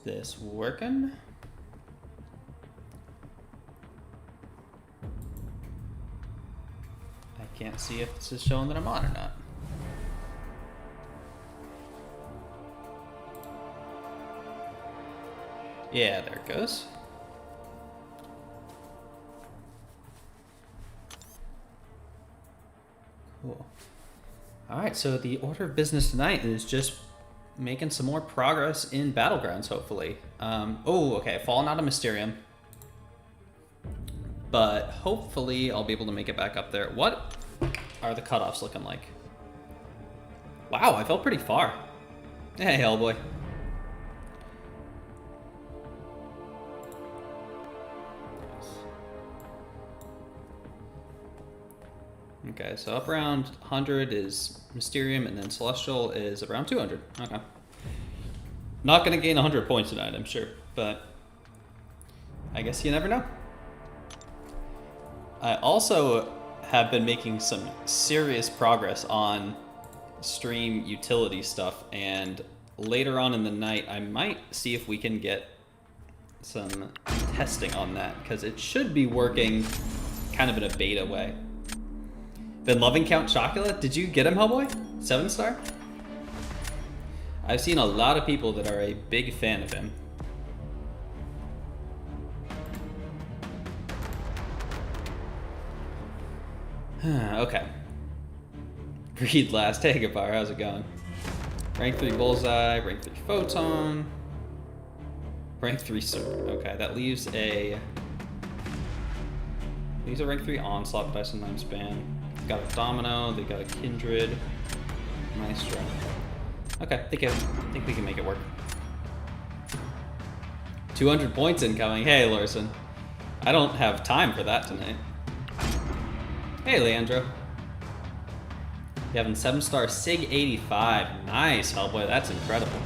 this working? I can't see if this is showing that I'm on or not. Yeah, there it goes. Cool. Alright, so the order of business tonight is just making some more progress in Battlegrounds, hopefully. Oh, okay, fallen out of Mysterium. But hopefully I'll be able to make it back up there. What are the cutoffs looking like? Wow, I fell pretty far. Hey, Hellboy. Okay, so up around 100 is Mysterium, and then Celestial is around 200. Okay. Not going to gain 100 points tonight, I'm sure, but I guess you never know. I also have been making some serious progress on stream utility stuff, and later on in the night, I might see if we can get some testing on that, because it should be working kind of in a beta way. Been loving Count Chocula? Did you get him, Hellboy? 7-star? I've seen a lot of people that are a big fan of him. Okay. Breed last. Hey, Gabar, how's it going? Rank 3 Bullseye, rank 3 Photon, rank 3 Sword. Okay, that leaves a rank 3 Onslaught that I sometimes ban. Got a Domino, they got a Kindred, Maestro. Okay, I think we can make it work. 200 points incoming. Hey, Larson. I don't have time for that tonight. Hey, Leandro. You having 7-star Sig 85. Nice, Hellboy. That's incredible.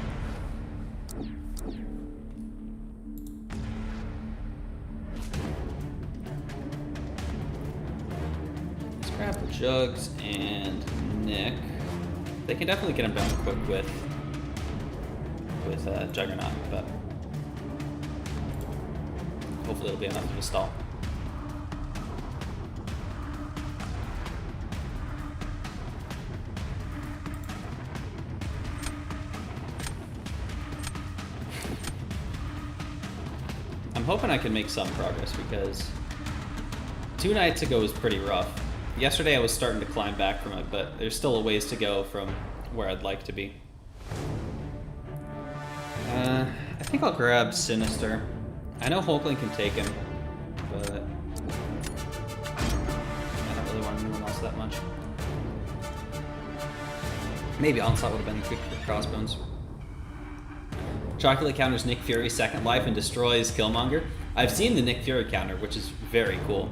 Grab Jugs and Nick. They can definitely get him down quick with Juggernaut, but hopefully it'll be enough of a stall. I'm hoping I can make some progress because 2 nights ago was pretty rough. Yesterday I was starting to climb back from it, but there's still a ways to go from where I'd like to be. I think I'll grab Sinister. I know Hulkling can take him, but I don't really want anyone else that much. Maybe Onslaught would have been good for Crossbones. Chocolate counters Nick Fury's second life and destroys Killmonger. I've seen the Nick Fury counter, which is very cool.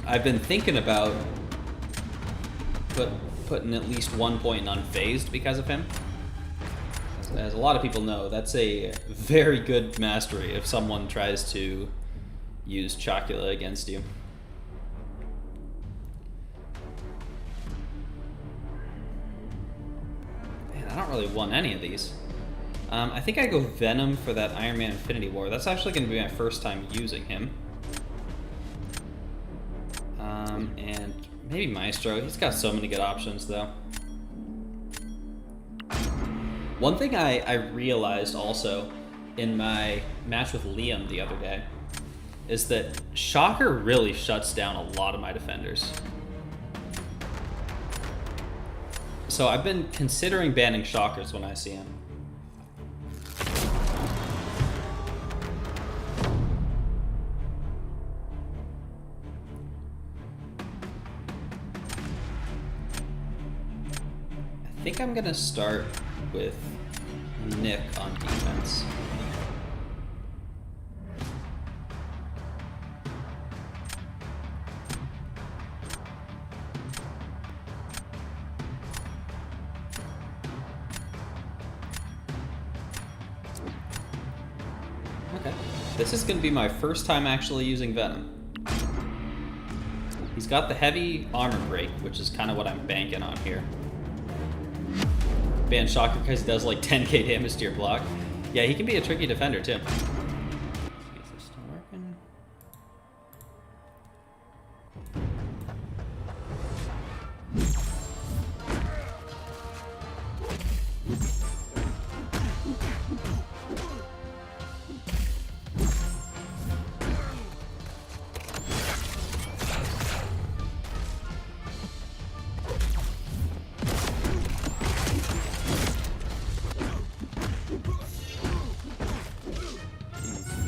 I've been thinking about putting at least 1 point in Unfazed because of him. As a lot of people know, that's a very good mastery if someone tries to use Chocula against you. Man, I don't really want any of these. I think I go Venom for that Iron Man Infinity War. That's actually going to be my first time using him. And maybe Maestro. He's got so many good options, though. One thing I realized also in my match with Liam the other day is that Shocker really shuts down a lot of my defenders. So I've been considering banning Shockers when I see him. I think I'm gonna start with Nick on defense. Okay, this is gonna be my first time actually using Venom. He's got the heavy armor break, which is kind of what I'm banking on here. ban Shocker because he does like 10k damage to your block. Yeah, he can be a tricky defender too. Is this still working?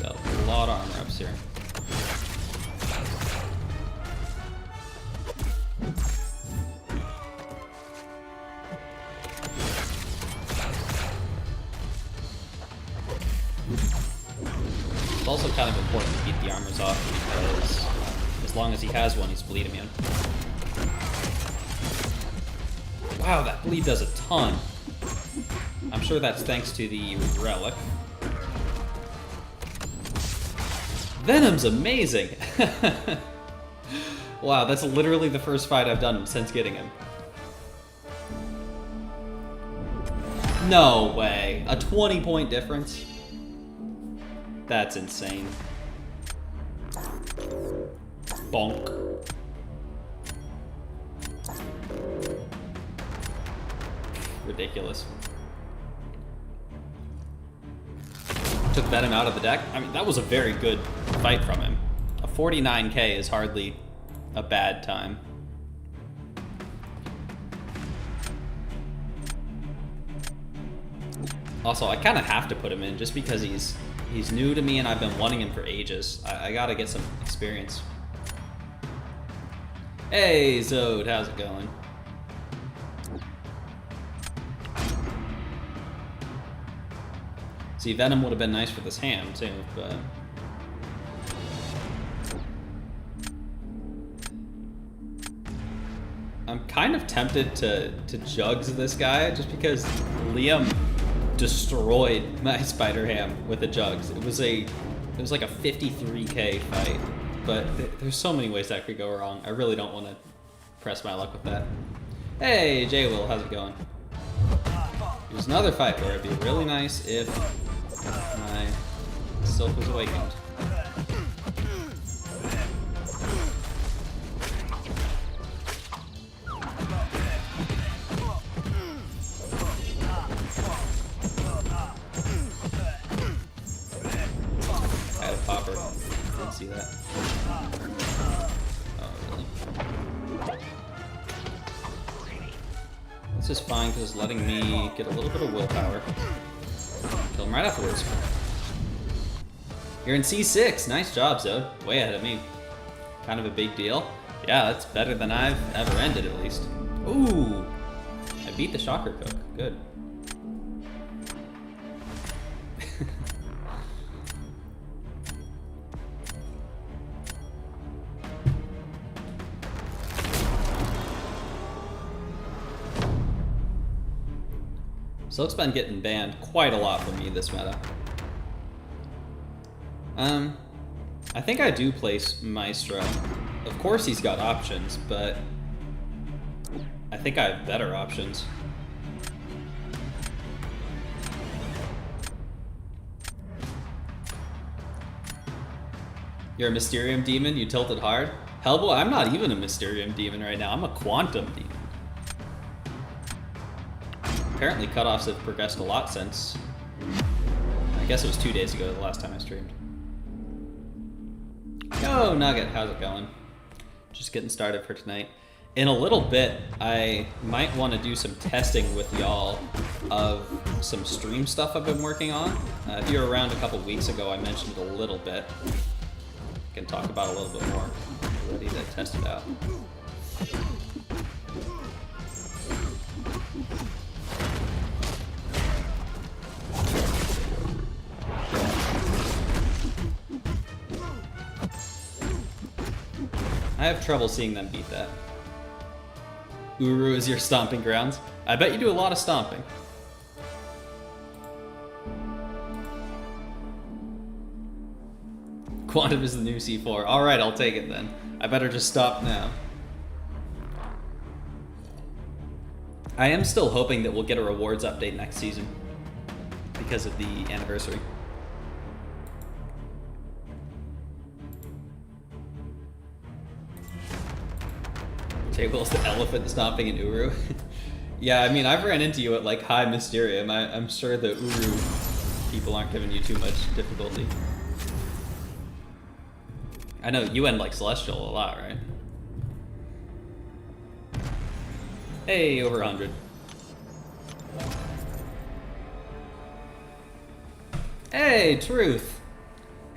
Got a lot of armor ups here. It's also kind of important to keep the armors off because as long as he has one, he's bleed immune. Wow, that bleed does a ton. I'm sure that's thanks to the relic. Venom's amazing! Wow, that's literally the first fight I've done since getting him. No way. A 20-point difference? That's insane. Bonk. Ridiculous. Took Venom out of the deck. I mean, that was a very good fight from him. A 49k is hardly a bad time. Also, I kind of have to put him in just because he's new to me and I've been wanting him for ages. I gotta get some experience. Hey, Zode, how's it going? See, Venom would have been nice for this ham, too, but... I'm kind of tempted to jugs this guy, just because Liam destroyed my Spider Ham with the jugs. It was like a 53k fight, but there's so many ways that could go wrong. I really don't want to press my luck with that. Hey, J-Will, how's it going? There's another fight where it'd be really nice if my Silk was awakened. I had a popper. Didn't see that. Oh, really? This is fine because it's letting me get a little bit of willpower. Kill him right afterwards. You're in C6. Nice job, Zode. Way ahead of me. Kind of a big deal. Yeah, that's better than I've ever ended, at least. Ooh! I beat the Shocker Cook. Good. Silk's been getting banned quite a lot for me this meta. I think I do place Maestro. Of course he's got options, but I think I have better options. You're a Mysterium demon? You tilted hard? Hellboy, I'm not even a Mysterium demon right now. I'm a Quantum demon. Apparently cutoffs have progressed a lot since, I guess it was 2 days ago the last time I streamed. Yo, Nugget, how's it going? Just getting started for tonight. In a little bit, I might want to do some testing with y'all of some stream stuff I've been working on. If you were around a couple weeks ago, I mentioned a little bit. I can talk about a little bit more. Ready to test it out. I have trouble seeing them beat that. Uru is your stomping grounds. I bet you do a lot of stomping. Quantum is the new C4. Alright, I'll take it then. I better just stop now. I am still hoping that we'll get a rewards update next season because of the anniversary. Jay Will's the elephant stomping an Uru. Yeah, I mean, I've ran into you at like high Mysterium. I'm sure the Uru people aren't giving you too much difficulty. I know you end like Celestial a lot, right? Hey, over 100. Hey, truth.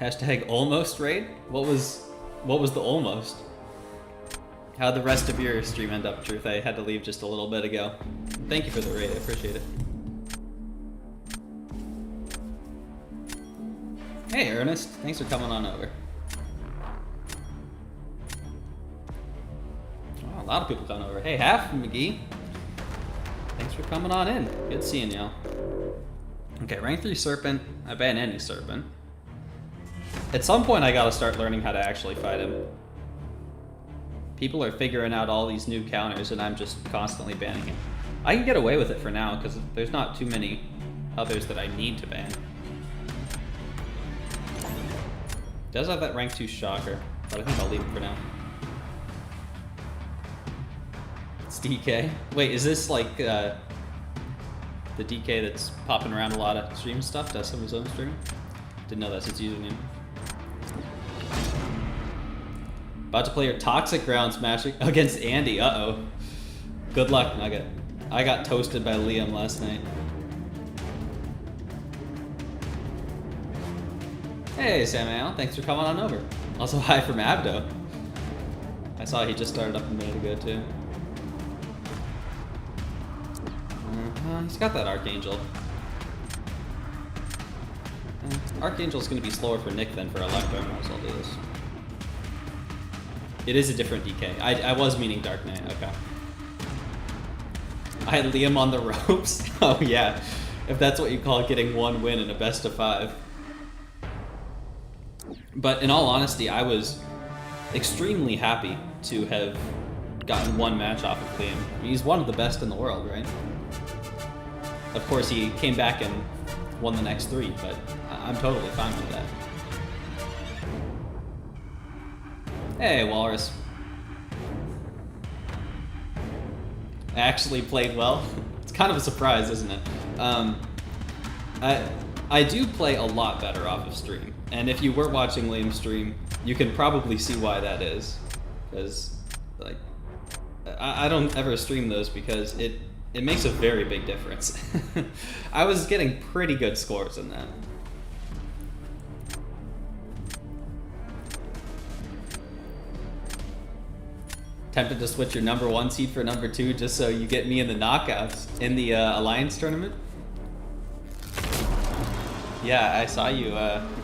Hashtag almost raid. What was the almost? How'd the rest of your stream end up, Truth? I had to leave just a little bit ago. Thank you for the raid, I appreciate it. Hey, Ernest. Thanks for coming on over. Oh, a lot of people coming over. Hey, Half McGee. Thanks for coming on in. Good seeing y'all. Okay, rank 3 Serpent. I ban any Serpent. At some point, I gotta start learning how to actually fight him. People are figuring out all these new counters, and I'm just constantly banning him. I can get away with it for now, because there's not too many others that I need to ban. Does have that rank 2 Shocker, but I think I'll leave it for now. It's DK. Wait, is this like the DK that's popping around a lot of stream stuff? Does some of his own stream? Didn't know that's his username. About to play your Battlegrounds match against Andy. Uh-oh. Good luck, Nugget. I got toasted by Liam last night. Hey, Samuel. Thanks for coming on over. Also, hi from Abdo. I saw he just started up a minute ago, too. He's got that Archangel. Archangel's going to be slower for Nick than for Electro. Might as well do this. It is a different DK. I was meaning Dark Knight, okay. I had Liam on the ropes. Oh yeah, if that's what you call getting one win in a best of 5. But in all honesty, I was extremely happy to have gotten one match off of Liam. He's one of the best in the world, right? Of course, he came back and won the next 3, but I'm totally fine with that. Hey, Walrus. I actually played well. It's kind of a surprise, isn't it? I do play a lot better off of stream. And if you were watching Liam's stream, you can probably see why that is. Because, like, I don't ever stream those because it makes a very big difference. I was getting pretty good scores in that. Tempted to switch your number 1 seed for number 2 just so you get me in the knockouts in the Alliance tournament? Yeah, I saw you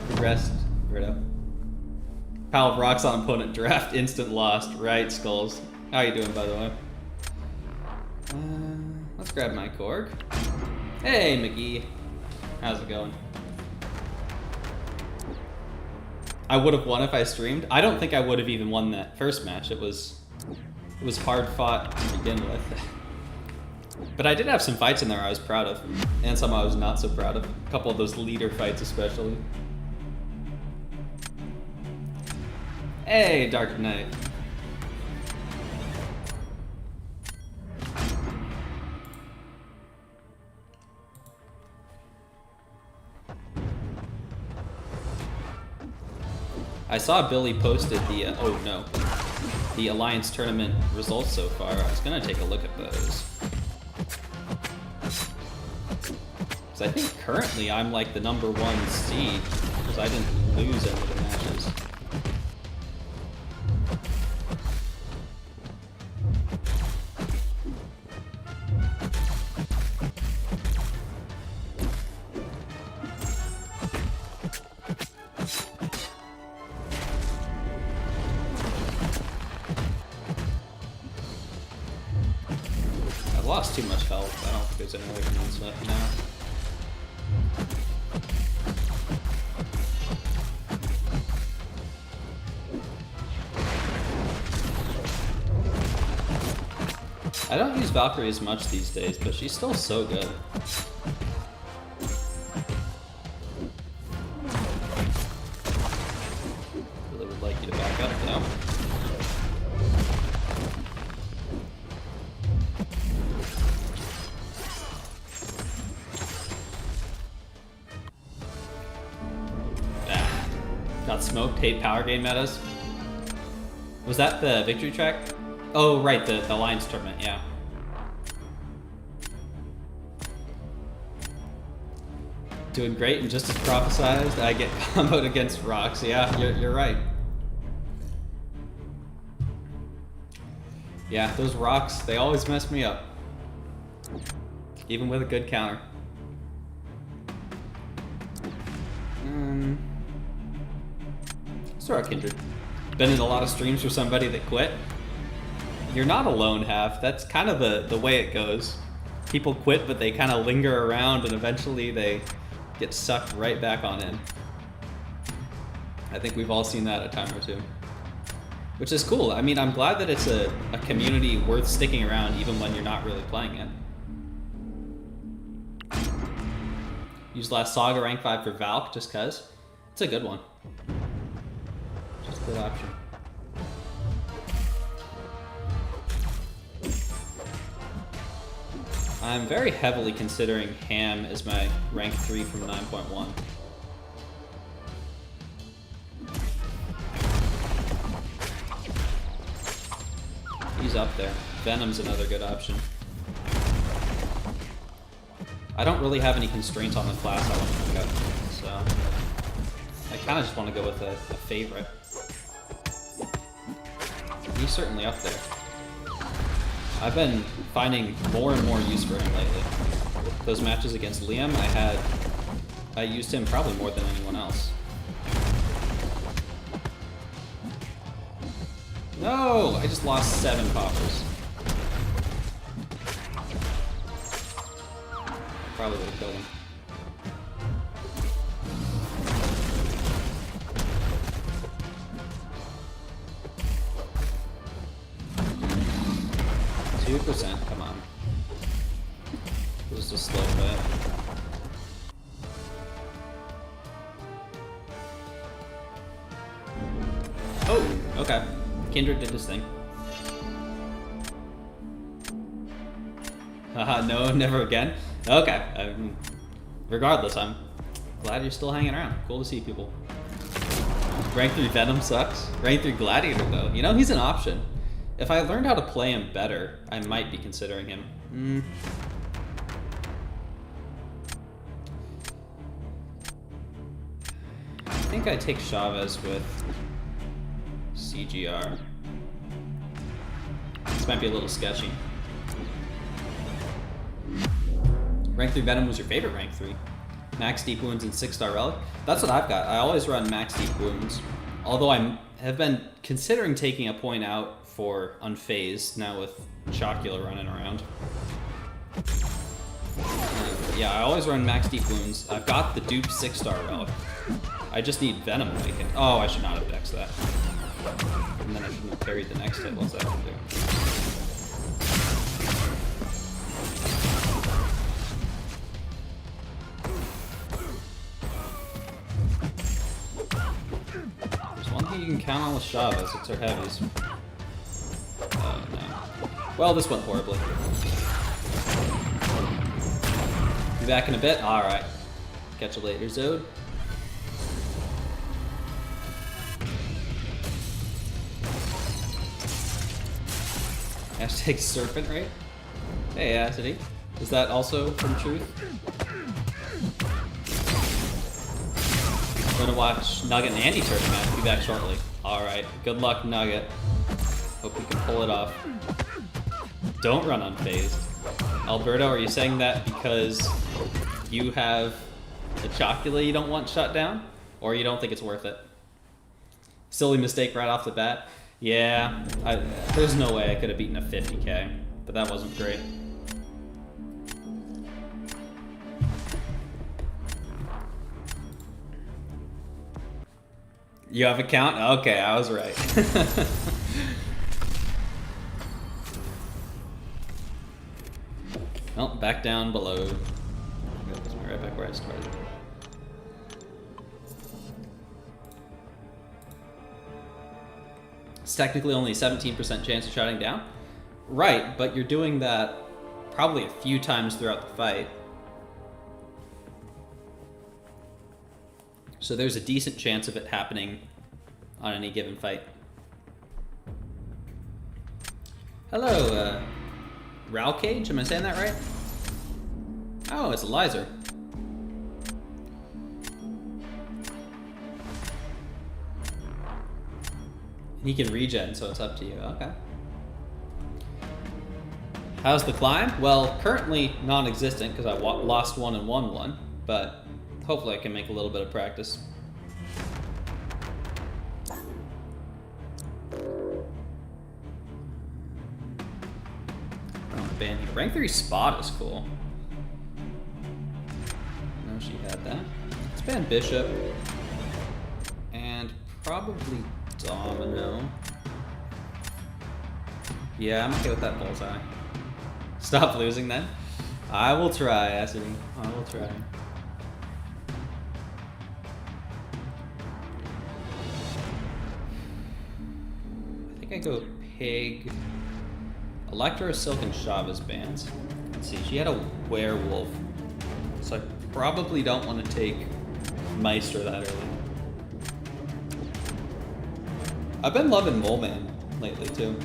progressed, Berto. Pile of rocks on opponent draft, instant lost. Right, Skulls. How you doing, by the way? Let's grab my Korg. Hey, McGee. How's it going? I would have won if I streamed. I don't think I would have even won that first match. It was hard fought to begin with. But I did have some fights in there I was proud of, and some I was not so proud of. A couple of those leader fights especially. Hey, Dark Knight. I saw Billy posted the, oh no, the Alliance tournament results so far. I was gonna take a look at those. Because I think currently I'm like the number 1 seed, because I didn't lose any of the matches. I've lost too much health. I don't think there's any way to use that now. I don't use Valkyrie as much these days, but she's still so good. Really would like you to back up though. Got smoked. Hate power game metas. Was that the victory track? Oh, right, the Alliance tournament, yeah. Doing great and just as prophesized, I get comboed against rocks. Yeah, you're right. Yeah, those rocks, they always mess me up. Even with a good counter. Let's Kindred. Been in a lot of streams for somebody that quit. You're not alone, Half. That's kind of the way it goes. People quit, but they kind of linger around, and eventually they get sucked right back on in. I think we've all seen that a time or two. Which is cool. I mean, I'm glad that it's a community worth sticking around even when you're not really playing it. Used last Saga rank 5 for Valk just cuz. It's a good one. Just a good option. I'm very heavily considering Ham as my rank 3 from 9.1. He's up there. Venom's another good option. I don't really have any constraints on the class I want to pick up, so I kind of just want to go with a favorite. He's certainly up there. I've been finding more and more use for him lately. Those matches against Liam, I used him probably more than anyone else. No! I just lost 7 poppers. Probably would have killed him. %, come on. This is a slow bet. Oh, okay. Kindred did his thing. Haha, no, never again? Okay. Regardless, I'm glad you're still hanging around. Cool to see people. Rank 3 Venom sucks. Rank 3 Gladiator, though. You know, he's an option. If I learned how to play him better, I might be considering him. I think I take Chavez with CGR. This might be a little sketchy. Rank 3 Venom was your favorite rank 3. Max Deep Wounds and 6-star Relic. That's what I've got. I always run Max Deep Wounds. Although I have been considering taking a point out for Unfazed, now with Chocula running around. Yeah, I always run Max Deep Wounds. I've got the dupe 6-star Relic. I just need Venom Awakened. Oh, I should not have dexed that. And then I shouldn't have parried the next hit. What's that gonna do? There's one thing you can count on with Chavez, it's her heavies. Oh no. Well, this went horribly. Be back in a bit? Alright. Catch you later, Zode. Hashtag serpent, right? Hey, Acity. Is that also from Truth? I'm gonna watch Nugget and Andy tournament match. Be back shortly. Alright. Good luck, Nugget. Hope you can pull it off. Don't run unfazed. Alberto, are you saying that because you have a Chocula you don't want shut down? Or you don't think it's worth it? Silly mistake right off the bat. Yeah, there's no way I could have beaten a 50k, but that wasn't great. You have a count? Okay, I was right. Oh, back down below. That puts me right back where I started. It's technically only a 17% chance of shutting down. Right, but you're doing that probably a few times throughout the fight. So there's a decent chance of it happening on any given fight. Hello, Ralcage, am I saying that right? Oh, it's Eliza. He can regen, so it's up to you. Okay. How's the climb? Well, currently non-existent because I lost one and won one, but hopefully I can make a little bit of practice. Band here. Rank 3 spot is cool. No, she had that. Let's ban Bishop. And probably Domino. Yeah, I'm okay with that bullseye. Stop losing then. I will try, Acid. I will try. I think I go Pig. Electro, Silk, and Shava's bans. Let's see, she had a werewolf. So I probably don't want to take Meister that early. I've been loving Mole Man lately too.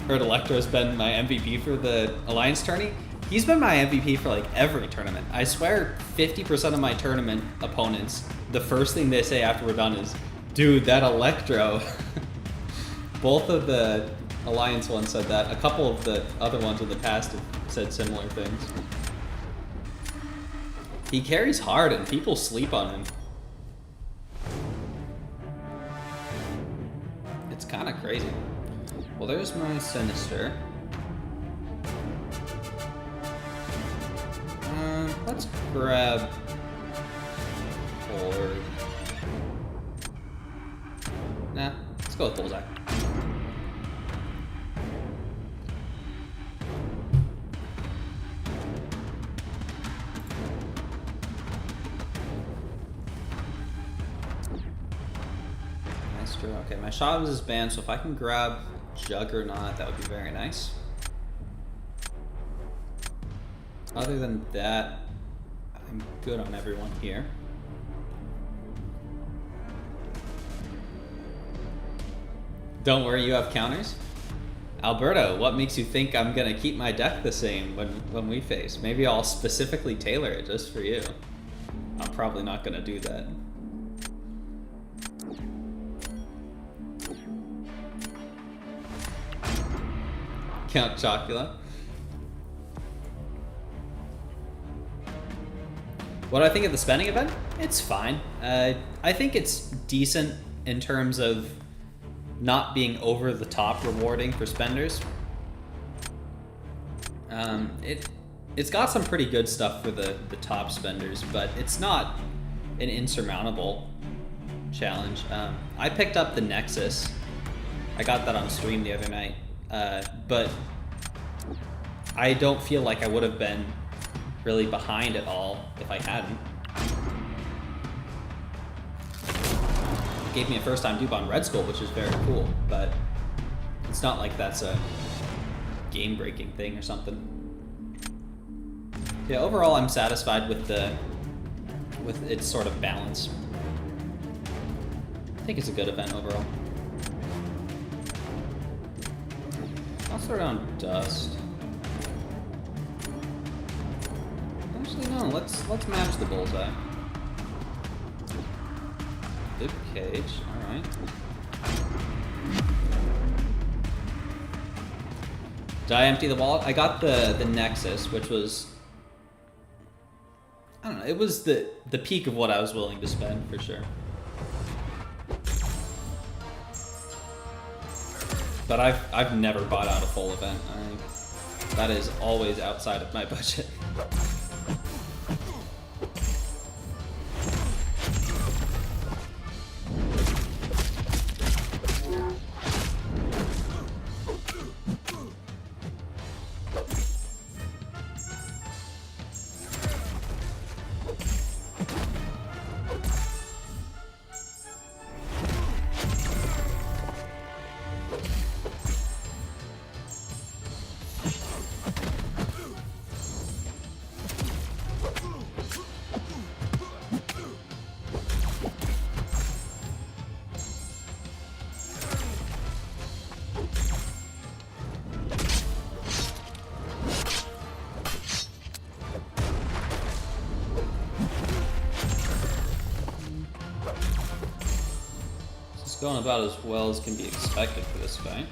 Heard Electro's been my MVP for the Alliance tourney. He's been my MVP for like every tournament. I swear 50% of my tournament opponents, the first thing they say after we're done is, dude, that Electro. Both of the Alliance one said that. A couple of the other ones in the past have said similar things. He carries hard and people sleep on him. It's kind of crazy. Well, there's my Sinister. Let's grab Horde. Nah, let's go with Bullseye. Okay, my Shavas is banned, so if I can grab Juggernaut, that would be very nice. Other than that, I'm good on everyone here. Don't worry, you have counters? Alberto, what makes you think I'm gonna keep my deck the same when we face? Maybe I'll specifically tailor it just for you. I'm probably not gonna do that. Count Chocula. What do I think of the spending event? It's fine. I think it's decent in terms of not being over the top rewarding for spenders. It's got some pretty good stuff for the top spenders, but it's not an insurmountable challenge. I picked up the Nexus. I got that on stream the other night. But I don't feel like I would have been really behind at all if I hadn't. It gave me a first time dupe on Red Skull, which is very cool, but it's not like that's a game breaking thing or something. Yeah, overall I'm satisfied with its sort of balance. I think it's a good event overall. I'll throw down Dust. Actually, no. Let's match the Bullseye. Big Cage. All right. Did I empty the wallet? I got the Nexus, which was, I don't know. It was the peak of what I was willing to spend for sure. But I've never bought out a full event. That is always outside of my budget. going about as well as can be expected for this fight.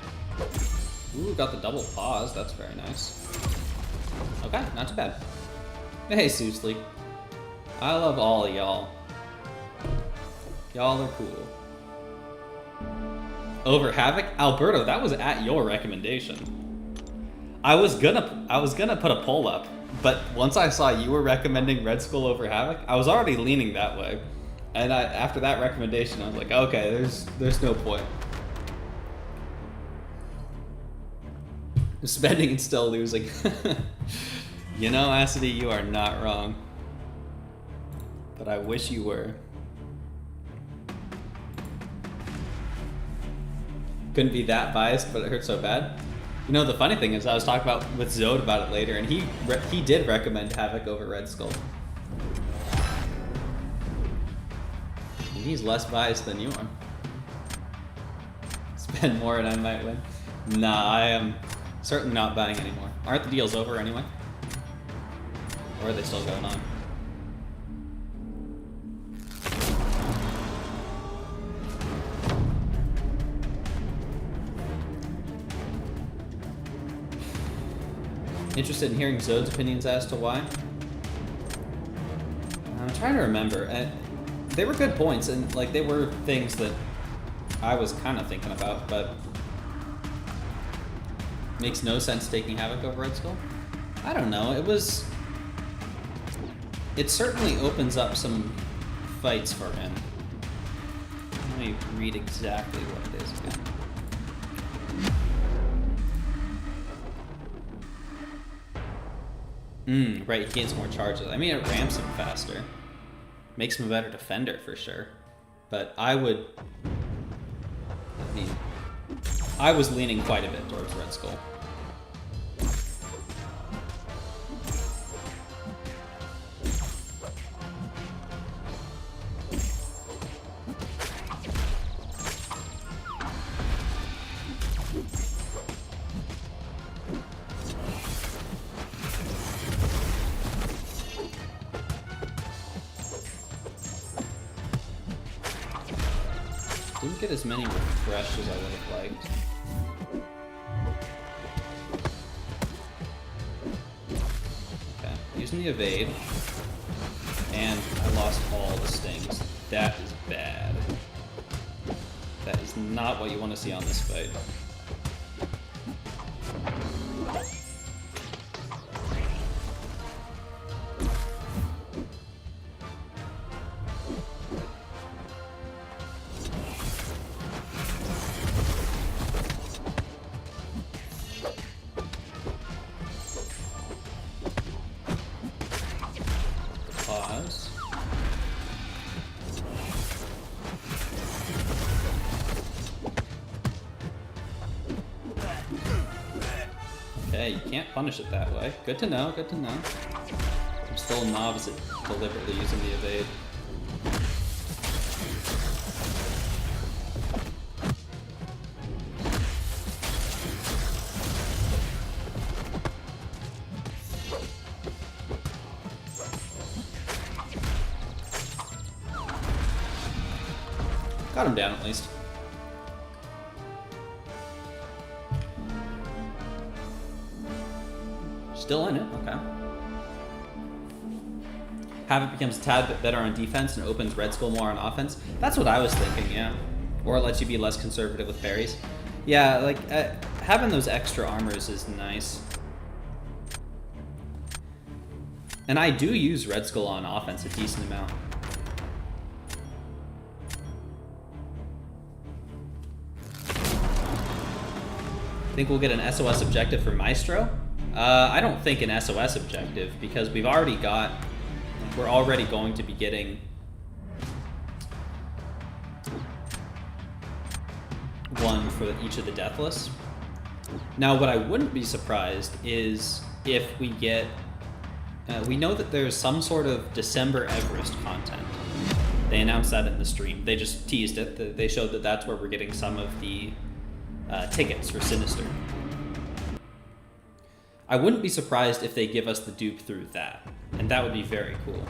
Ooh, got the double pause. That's very nice. Okay, not too bad. Hey, Susli. I love all of y'all. Y'all are cool. Over Havoc? Alberto, that was at your recommendation. I was gonna put a poll up, but once I saw you were recommending Red Skull over Havoc, I was already leaning that way. And after that recommendation, I was like, okay, there's no point. Spending and still losing. You know, Acidy, you are not wrong. But I wish you were. Couldn't be that biased, but it hurt so bad. You know, the funny thing is I was talking with Zode about it later, and he did recommend Havoc over Red Skull. And he's less biased than you are. Spend more and I might win. Nah, I am certainly not betting anymore. Aren't the deals over anyway? Or are they still going on? Interested in hearing Zode's opinions as to why? I'm trying to remember. They were good points, and like they were things that I was kind of thinking about, but makes no sense taking Havoc over Red Skull. I don't know. It certainly opens up some fights for him. Let me read exactly what it is again. Right, he gains more charges. I mean, it ramps him faster. Makes him a better defender for sure. But I was leaning quite a bit towards Red Skull. Didn't get as many refresh as I would have liked. Okay, using the evade. And I lost all the stings. That is bad. That is not what you want to see on this fight. Okay, you can't punish it that way. Good to know, good to know. I'm still a novice at deliberately using the evade. Got him down at least. Still in it, okay. Havoc becomes a tad bit better on defense and opens Red Skull more on offense. That's what I was thinking, yeah. Or it lets you be less conservative with parries. Yeah, like, having those extra armors is nice. And I do use Red Skull on offense a decent amount. Think we'll get an SOS objective for Maestro? I don't think an SOS objective, because we're already going to be getting one for each of the Deathless. Now, what I wouldn't be surprised is if we get, we know that there's some sort of December Everest content. They announced that in the stream. They just teased it. They showed that that's where we're getting some of the tickets for Sinister. I wouldn't be surprised if they give us the dupe through that, and that would be very cool.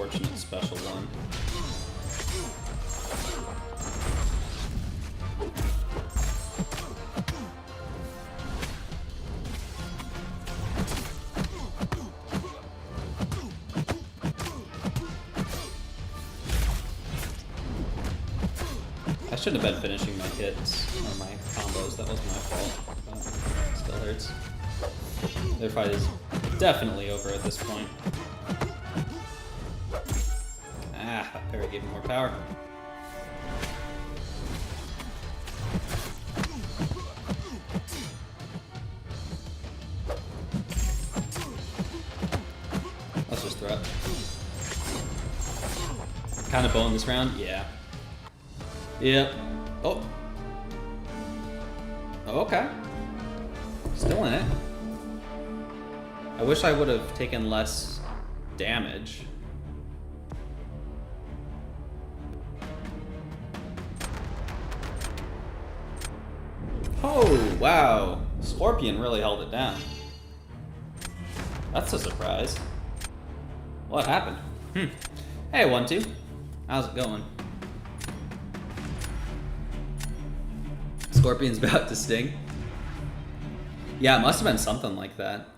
unfortunate special one. I shouldn't have been finishing my hits or my combos. That was my fault, but it still hurts. Their fight is definitely over at this point. Ah, that parry gave him more power. Let's just throw it. Kind of bowing this round? Yeah. Yep. Oh. Okay. Still in it. I wish I would have taken less damage. Oh, wow. Scorpion really held it down. That's a surprise. What happened? Hey, 1-2. How's it going? Scorpion's about to sting. Yeah, it must have been something like that.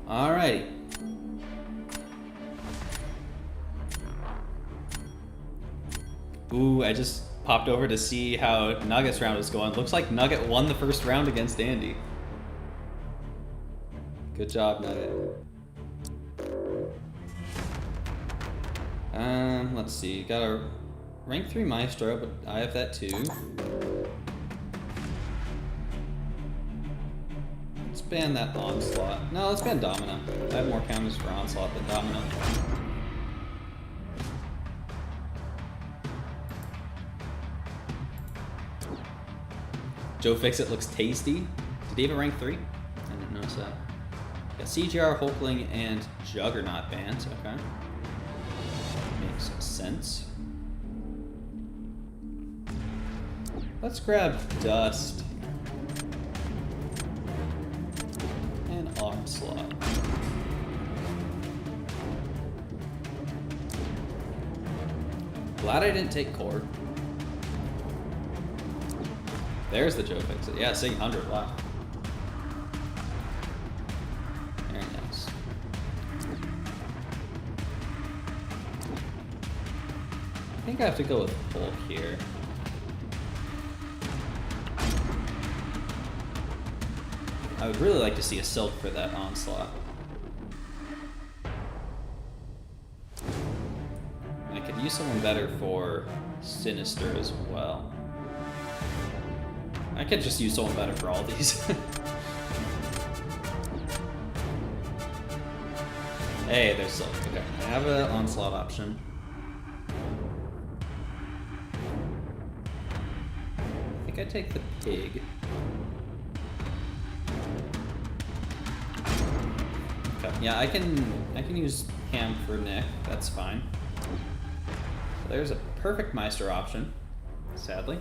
Alrighty. Ooh, I just popped over to see how Nugget's round was going. Looks like Nugget won the first round against Andy. Good job, Nugget. Let's see. Got a rank 3 Maestro, but I have that too. Let's ban that Onslaught. No, let's ban Domino. I have more counters for Onslaught than Domino. Joe Fixit looks tasty. Did he have a rank 3? I didn't notice that. Got CGR, Hulkling, and Juggernaut bans. Okay. Makes sense. Let's grab Dust. And Onslaught. Glad I didn't take Core. There's the Joe Fixit. Yeah, Sig 100. Wow. Very nice. I think I have to go with Hulk here. I would really like to see a Silk for that Onslaught. I could use someone better for Sinister as well. I could just use someone better for all these. Hey, there's Silk. Okay, I have an Onslaught option. I think I take the Pig. Okay, yeah, I can use Ham for Nick. That's fine. There's a perfect Meister option, sadly.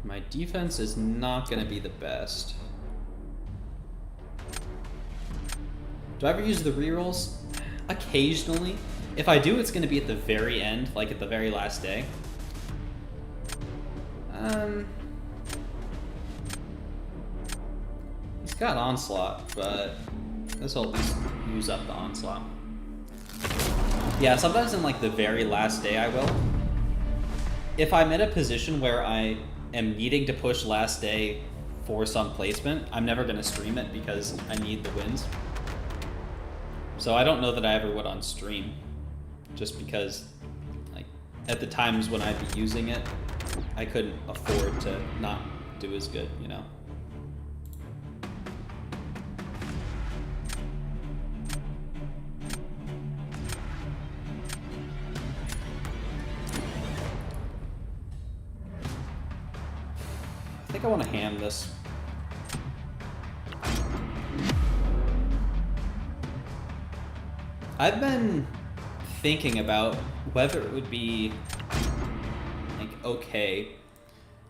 My defense is not going to be the best. Do I ever use the rerolls? Occasionally. If I do, it's going to be at the very end, like at the very last day. He's got Onslaught, but this will at least use up the Onslaught. Yeah, sometimes in like the very last day I will. If I'm in a position where I am needing to push last day for some placement, I'm never going to stream it because I need the wins. So I don't know that I ever would on stream, just because like at the times when I'd be using it, I couldn't afford to not do as good, you know. I want to ham this. I've been thinking about whether it would be like okay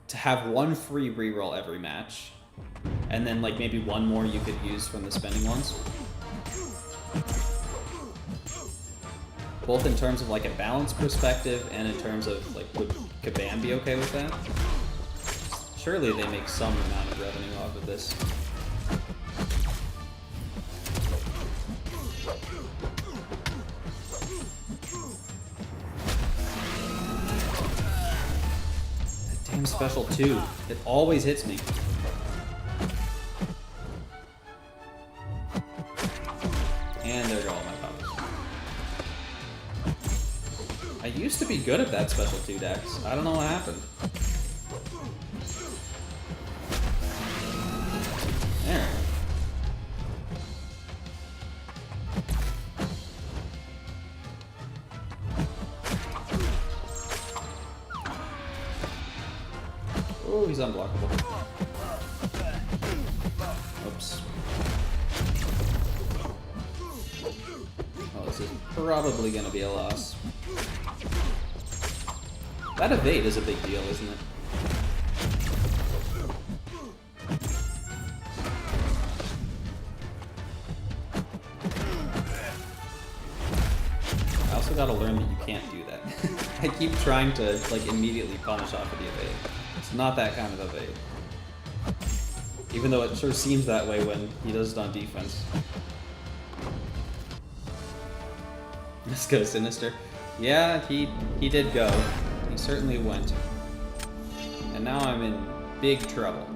to have one free reroll every match, and then like maybe one more you could use from the spending ones. Both in terms of like a balance perspective and in terms of like would Kabam be okay with that? Surely they make some amount of revenue off of this. That damn special 2. It always hits me. And there go all my powers. I used to be good at that special 2 dex. I don't know what happened. There. Oh, he's unblockable. Oops. Oh, this is probably gonna be a loss. That evade is a big deal, isn't it? I also gotta learn that you can't do that. I keep trying to like immediately punish off of the evade. It's not that kind of evade. Even though it sure seems that way when he does it on defense. Let's go, Sinister. Yeah, he did go. He certainly went. And now I'm in big trouble.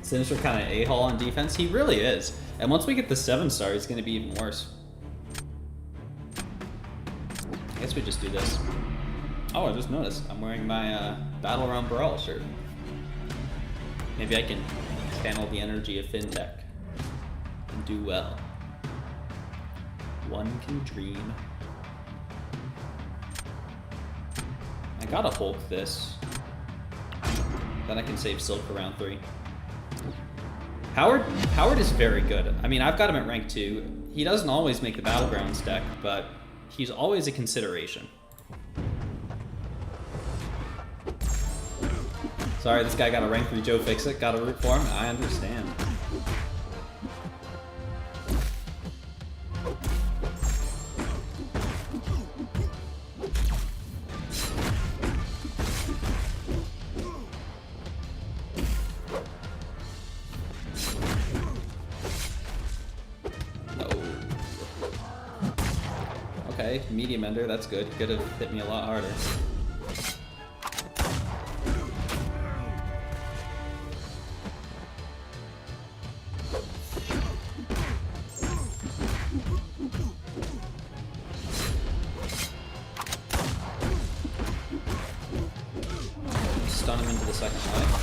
Sinister kind of a-hole on defense. He really is. And once we get the 7-star, he's going to be even worse. I guess we just do this. Oh, I just noticed. I'm wearing my Battlegrounds Brawl shirt. Maybe I can channel the energy of FinTech and do well. One can dream. I gotta Hulk this. Then I can save Silk for round 3. Howard is very good. I mean, I've got him at rank 2. He doesn't always make the Battlegrounds deck, but he's always a consideration. Sorry, this guy got a rank 3 Joe Fix-It. Gotta root for him. I understand. Okay, medium ender, that's good. He could have hit me a lot harder. Stun him into the second life.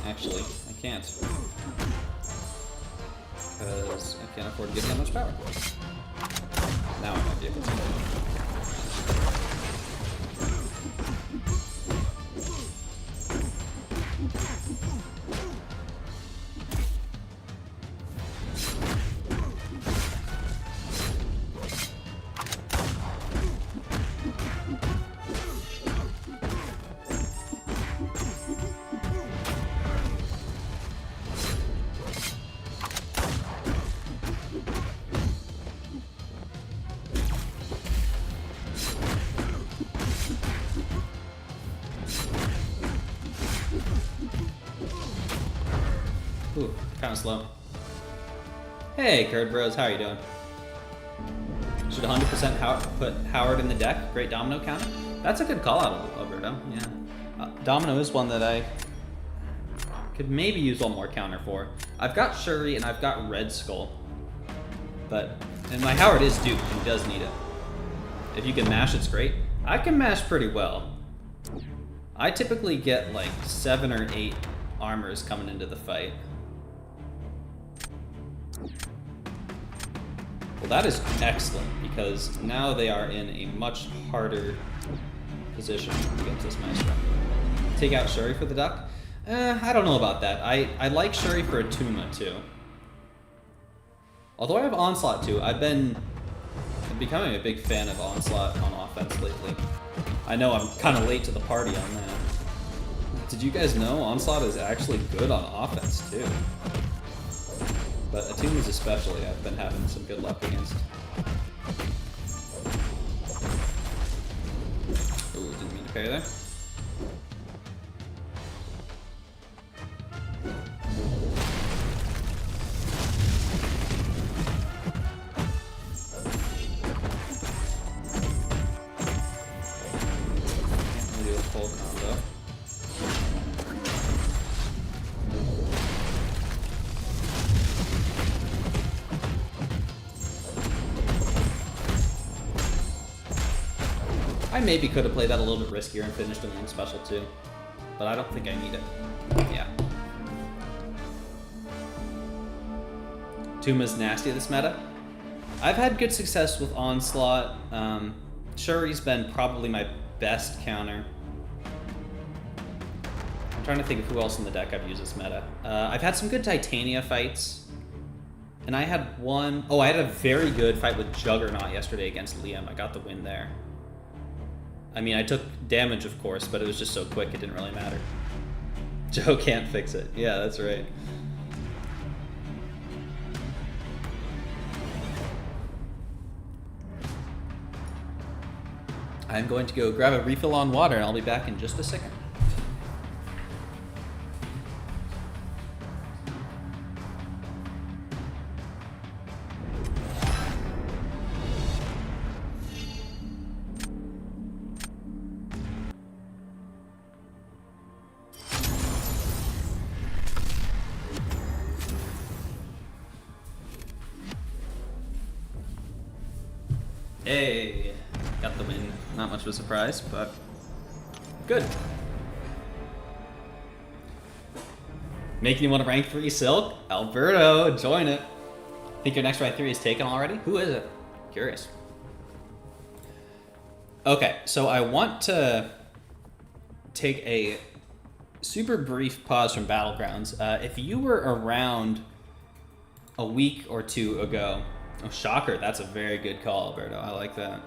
Actually, I can't. Because I can't afford to give him that much power. Now I might be able to. Ooh, kind of slow. Hey, Curd Bros, how are you doing? Should 100% put Howard in the deck? Great domino counter? That's a good call out, Alberto. Yeah. Domino is one that I could maybe use one more counter for. I've got Shuri and I've got Red Skull. And my Howard is duped and does need it. If you can mash, it's great. I can mash pretty well. I typically get like 7 or 8 armors coming into the fight. Well, that is excellent, because now they are in a much harder position against this Maestro. Take out Shuri for the duck? I don't know about that. I like Shuri for a Tuma, too. Although I have Onslaught, too. I'm becoming a big fan of Onslaught on offense lately. I know I'm kind of late to the party on that. Did you guys know Onslaught is actually good on offense, too? But Atumas especially, I've been having some good luck against. Ooh, didn't mean to parry there. Can't really do a full combo. I maybe could have played that a little bit riskier and finished in one special too, but I don't think I need it. Yeah. Tuma's nasty this meta. I've had good success with Onslaught. Shuri's been probably my best counter. I'm trying to think of who else in the deck I've used this meta. I've had some good Titania fights. And I had one... Oh, I had a very good fight with Juggernaut yesterday against Liam. I got the win there. I mean, I took damage, of course, but it was just so quick it didn't really matter. Joe can't fix it. Yeah, that's right. I'm going to go grab a refill on water, and I'll be back in just a second. Hey, got the win. Not much of a surprise, but good. Making you want to rank 3 Silk? Alberto, join it. Think your next rank 3 is taken already? Who is it? Curious. Okay, so I want to take a super brief pause from Battlegrounds. If you were around a week or 2 ago, oh, shocker, that's a very good call, Alberto. I like that.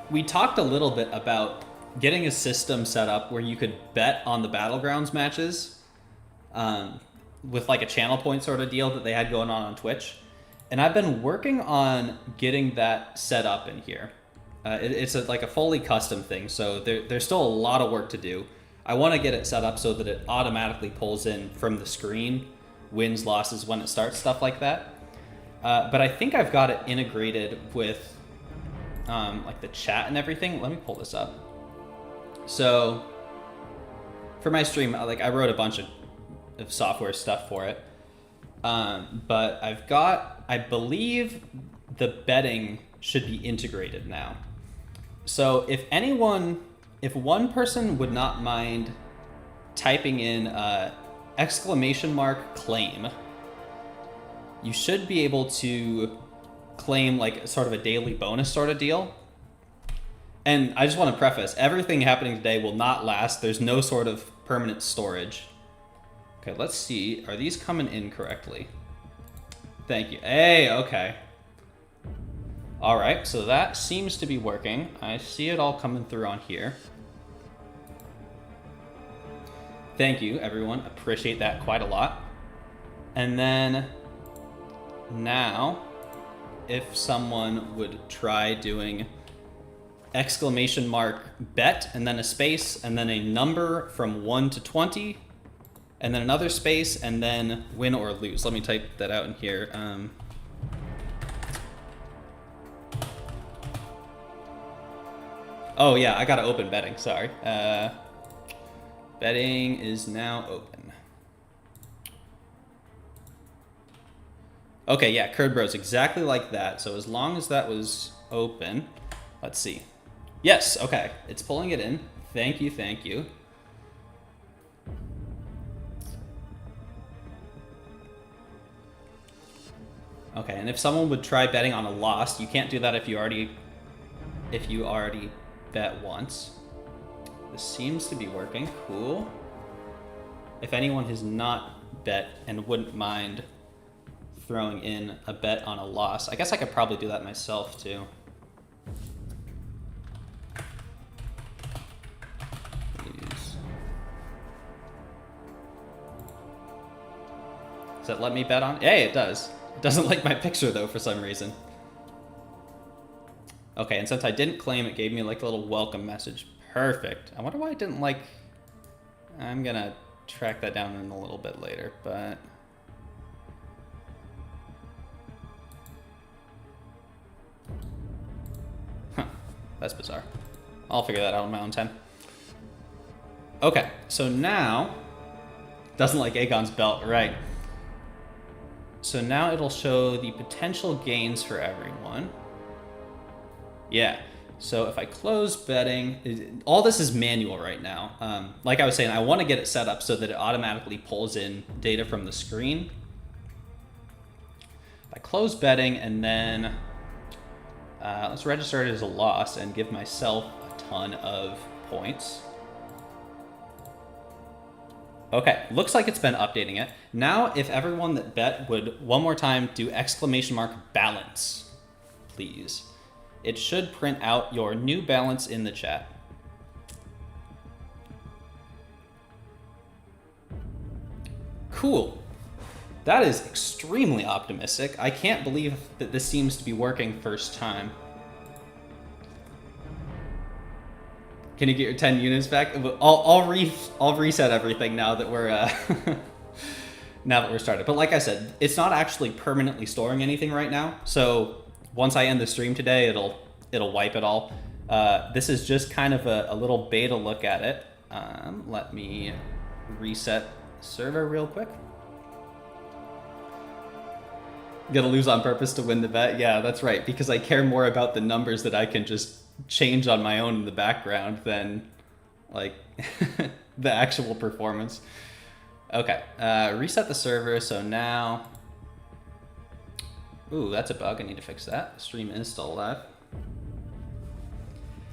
We talked a little bit about getting a system set up where you could bet on the Battlegrounds matches with like a channel point sort of deal that they had going on Twitch. And I've been working on getting that set up in here. It's like a fully custom thing, so there's still a lot of work to do. I want to get it set up so that it automatically pulls in from the screen, wins, losses, when it starts, stuff like that. But I think I've got it integrated with like the chat and everything. Let me pull this up. So for my stream, like I wrote a bunch of software stuff for it. But I've got, I believe the betting should be integrated now. So if one person would not mind typing in !claim, you should be able to claim like sort of a daily bonus sort of deal. And I just want to preface, everything happening today will not last. There's no sort of permanent storage. Okay, let's see. Are these coming in correctly? Thank you. Hey, okay. All right, so that seems to be working. I see it all coming through on here. Thank you, everyone. Appreciate that quite a lot. And then now, if someone would try doing !bet and then a space and then a number from 1 to 20 and then another space and then win or lose. Let me type that out in here. Oh yeah, I gotta open betting, sorry. Betting is now open. Okay, yeah, Curd Bros, exactly like that. So as long as that was open, let's see. Yes, okay. It's pulling it in. Thank you, thank you. Okay, and if someone would try betting on a loss, you can't do that if you already bet once. This seems to be working. Cool. If anyone has not bet and wouldn't mind throwing in a bet on a loss, I guess I could probably do that myself too. Does that let me bet on? Hey, it does. It doesn't like my picture though for some reason. Okay, and since I didn't claim, it gave me like a little welcome message. Perfect. I wonder why it didn't like... I'm gonna track that down in a little bit later, but... Huh, that's bizarre. I'll figure that out on my own time. Okay, so now... Doesn't like Aegon's belt, right. So now it'll show the potential gains for everyone. Yeah, so if I close betting, all this is manual right now. Like I was saying, I want to get it set up so that it automatically pulls in data from the screen. If I close betting and then let's register it as a loss and give myself a ton of points. Okay, looks like it's been updating it. Now, if everyone that bet would one more time do !balance, please. It should print out your new balance in the chat. Cool. That is extremely optimistic. I can't believe that this seems to be working first time. Can you get your 10 units back? I'll reset everything now that we're now that we're started. But like I said, it's not actually permanently storing anything right now. So once I end the stream today, it'll wipe it all. This is just kind of a little beta look at it. Let me reset the server real quick. Gonna lose on purpose to win the bet? Yeah, that's right. Because I care more about the numbers that I can just change on my own in the background than like the actual performance. Okay, reset the server. So now, ooh, that's a bug. I need to fix that. The stream is still alive.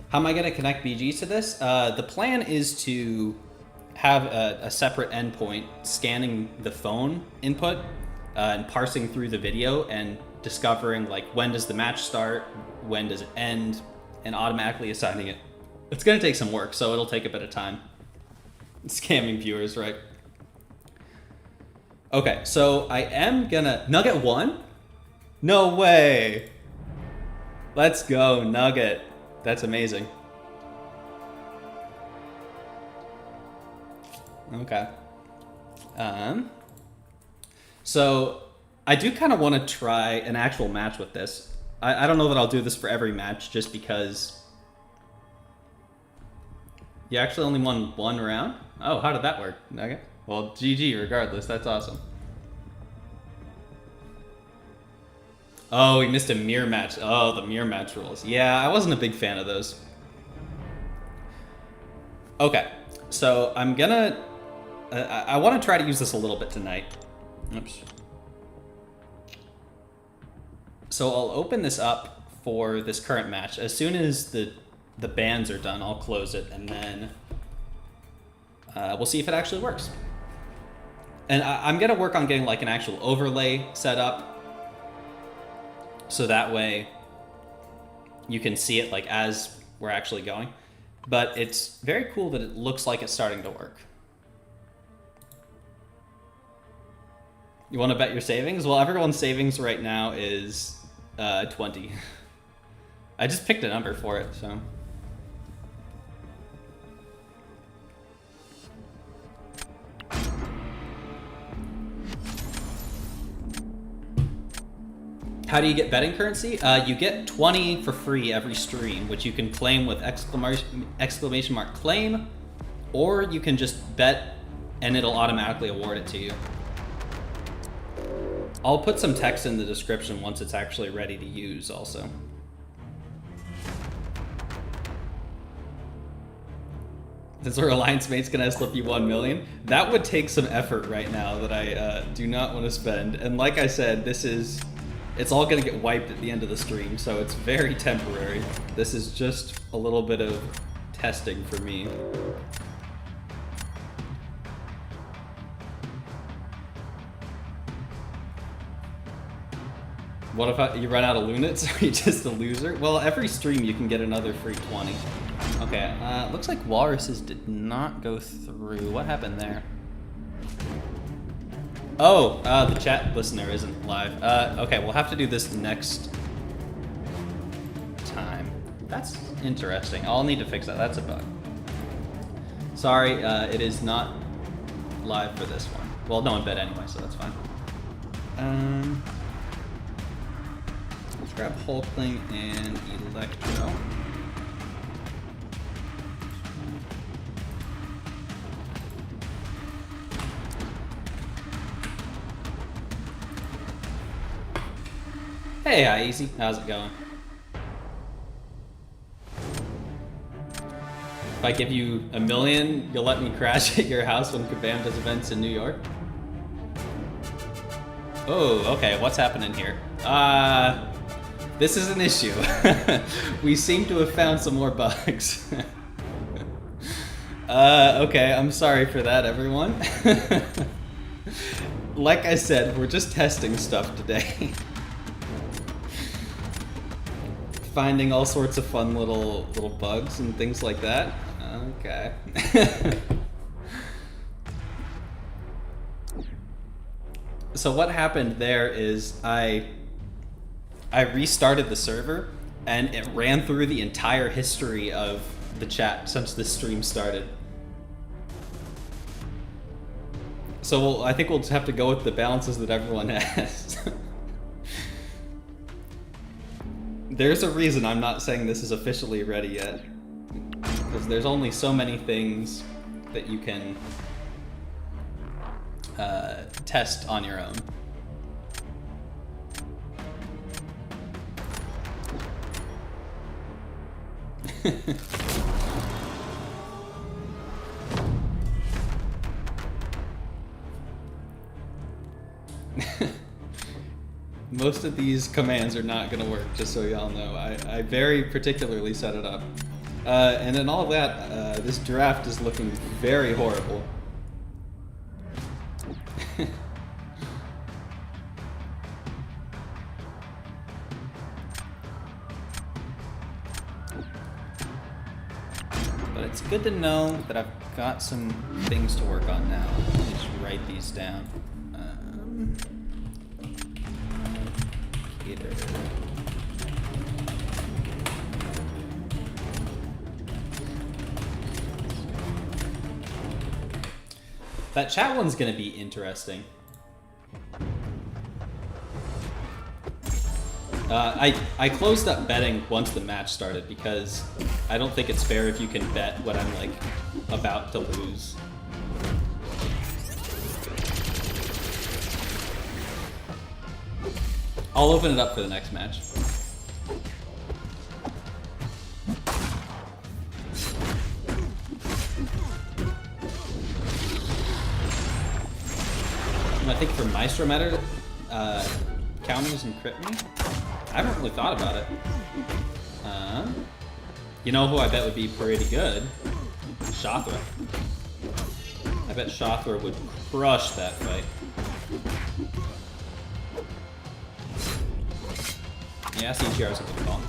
How am I going to connect BGs to this? The plan is to have a separate endpoint scanning the phone input and parsing through the video and discovering like when does the match start, when does it end, and automatically assigning it. It's going to take some work, so it'll take a bit of time. Scamming viewers, right? Okay, so I am gonna... Nugget won? No way! Let's go, Nugget. That's amazing. Okay. So I do kind of want to try an actual match with this. I don't know that I'll do this for every match, just because you actually only won one round? Oh, how did that work? Okay. Well, GG regardless. That's awesome. Oh, we missed a mirror match. Oh, the mirror match rules. Yeah, I wasn't a big fan of those. Okay, so I'm gonna... I want to try to use this a little bit tonight. Oops. So I'll open this up for this current match. As soon as the bans are done, I'll close it, and then we'll see if it actually works. And I'm gonna work on getting like an actual overlay set up, so that way you can see it like as we're actually going. But it's very cool that it looks like it's starting to work. You want to bet your savings? Well, everyone's savings right now is 20. I just picked a number for it, so. How do you get betting currency? You get 20 for free every stream, which you can claim with exclamation mark claim, or you can just bet and it'll automatically award it to you. I'll put some text in the description once it's actually ready to use also. Is our alliance mate's gonna slip you 1 million? That would take some effort right now that I do not want to spend. And like I said, it's all gonna get wiped at the end of the stream, so it's very temporary. This is just a little bit of testing for me. What if you run out of lunets? Are you just a loser? Well, every stream you can get another free 20. Okay, looks like walruses did not go through. What happened there? Oh, the chat listener isn't live. Okay, we'll have to do this next time. That's interesting. I'll need to fix that. That's a bug. Sorry, it is not live for this one. Well, no one bet anyway, so that's fine. Let's grab Hulkling and Electro. Hey, hi, Easy. How's it going? If I give you $1 million, you'll let me crash at your house when Kabam does events in New York? Oh, okay. What's happening here? This is an issue. We seem to have found some more bugs. Okay, I'm sorry for that, everyone. Like I said, we're just testing stuff today. Finding all sorts of fun little bugs and things like that. Okay. So what happened there is I restarted the server and it ran through the entire history of the chat since this stream started. So I think we'll just have to go with the balances that everyone has. There's a reason I'm not saying this is officially ready yet. Because there's only so many things that you can test on your own. Most of these commands are not going to work, just so y'all know. I very particularly set it up. And in all that, this draft is looking very horrible. But it's good to know that I've got some things to work on now. Let me just write these down. That chat one's gonna be interesting. I closed up betting once the match started because I don't think it's fair if you can bet what I'm like about to lose. I'll open it up for the next match. I think for Maestro Meta, counters and crit me? I haven't really thought about it. You know who I bet would be pretty good? Shothra. I bet Shothra would crush that fight. Yeah, CTR's a good call.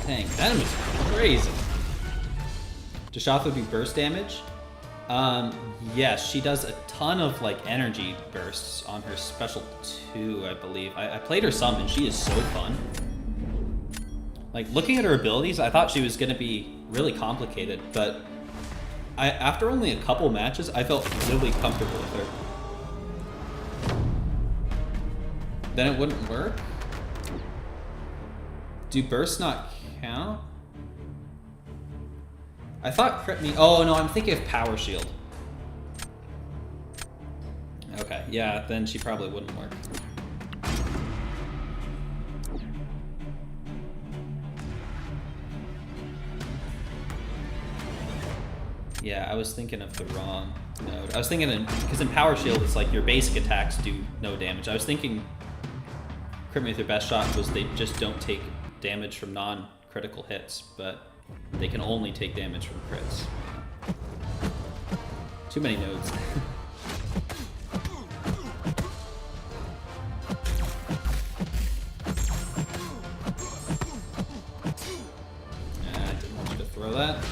Dang, that was crazy. Does Shothra do burst damage? Yes, she does a ton of like energy bursts on her special 2, I believe. I played her some and she is so fun. Like looking at her abilities, I thought she was gonna be really complicated, but after only a couple matches, I felt really comfortable with her. Then it wouldn't work? Do bursts not count? I thought crit me. Oh no, I'm thinking of power shield. Okay, yeah, then she probably wouldn't work. Yeah, I was thinking of the wrong node. I was thinking, because in Power Shield, it's like your basic attacks do no damage. I was thinking crit me with your best shot was they just don't take damage from non-critical hits, but they can only take damage from crits. Too many nodes. I didn't want you to throw that.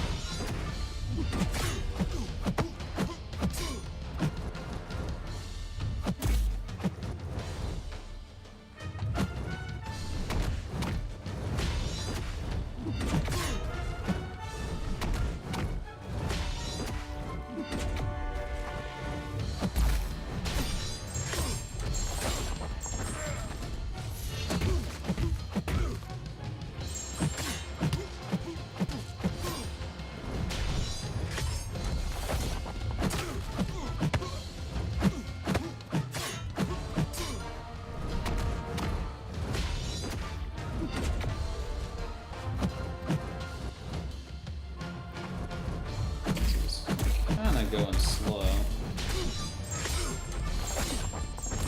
Going slow.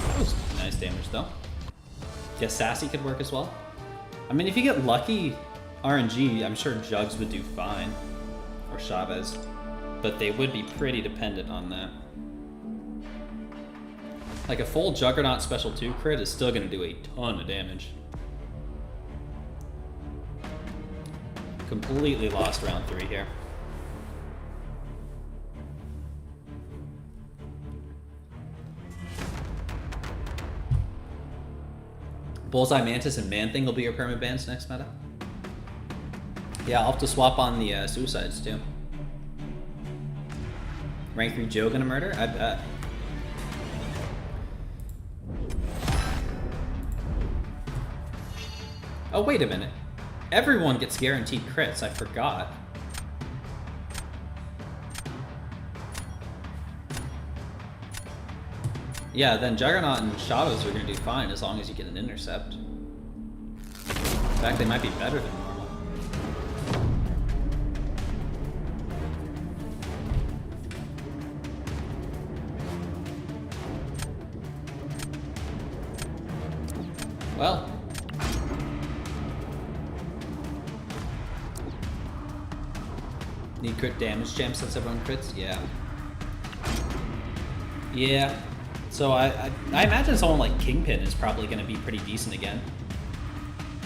That was nice damage though. Guess Sassy could work as well. I mean, if you get lucky RNG, I'm sure Jugs would do fine. Or Chavez. But they would be pretty dependent on that. Like a full Juggernaut Special 2 crit is still going to do a ton of damage. Completely lost round 3 here. Bullseye, Mantis, and Man-Thing will be your permanent bans next meta. Yeah, I'll have to swap on the suicides too. Rank 3 Joe gonna murder? I bet. Oh, wait a minute. Everyone gets guaranteed crits, I forgot. Yeah, then Juggernaut and Chavez are going to do fine as long as you get an intercept. In fact, they might be better than normal. Well. Need crit damage champ since everyone crits? Yeah. Yeah. So I imagine someone like Kingpin is probably going to be pretty decent again.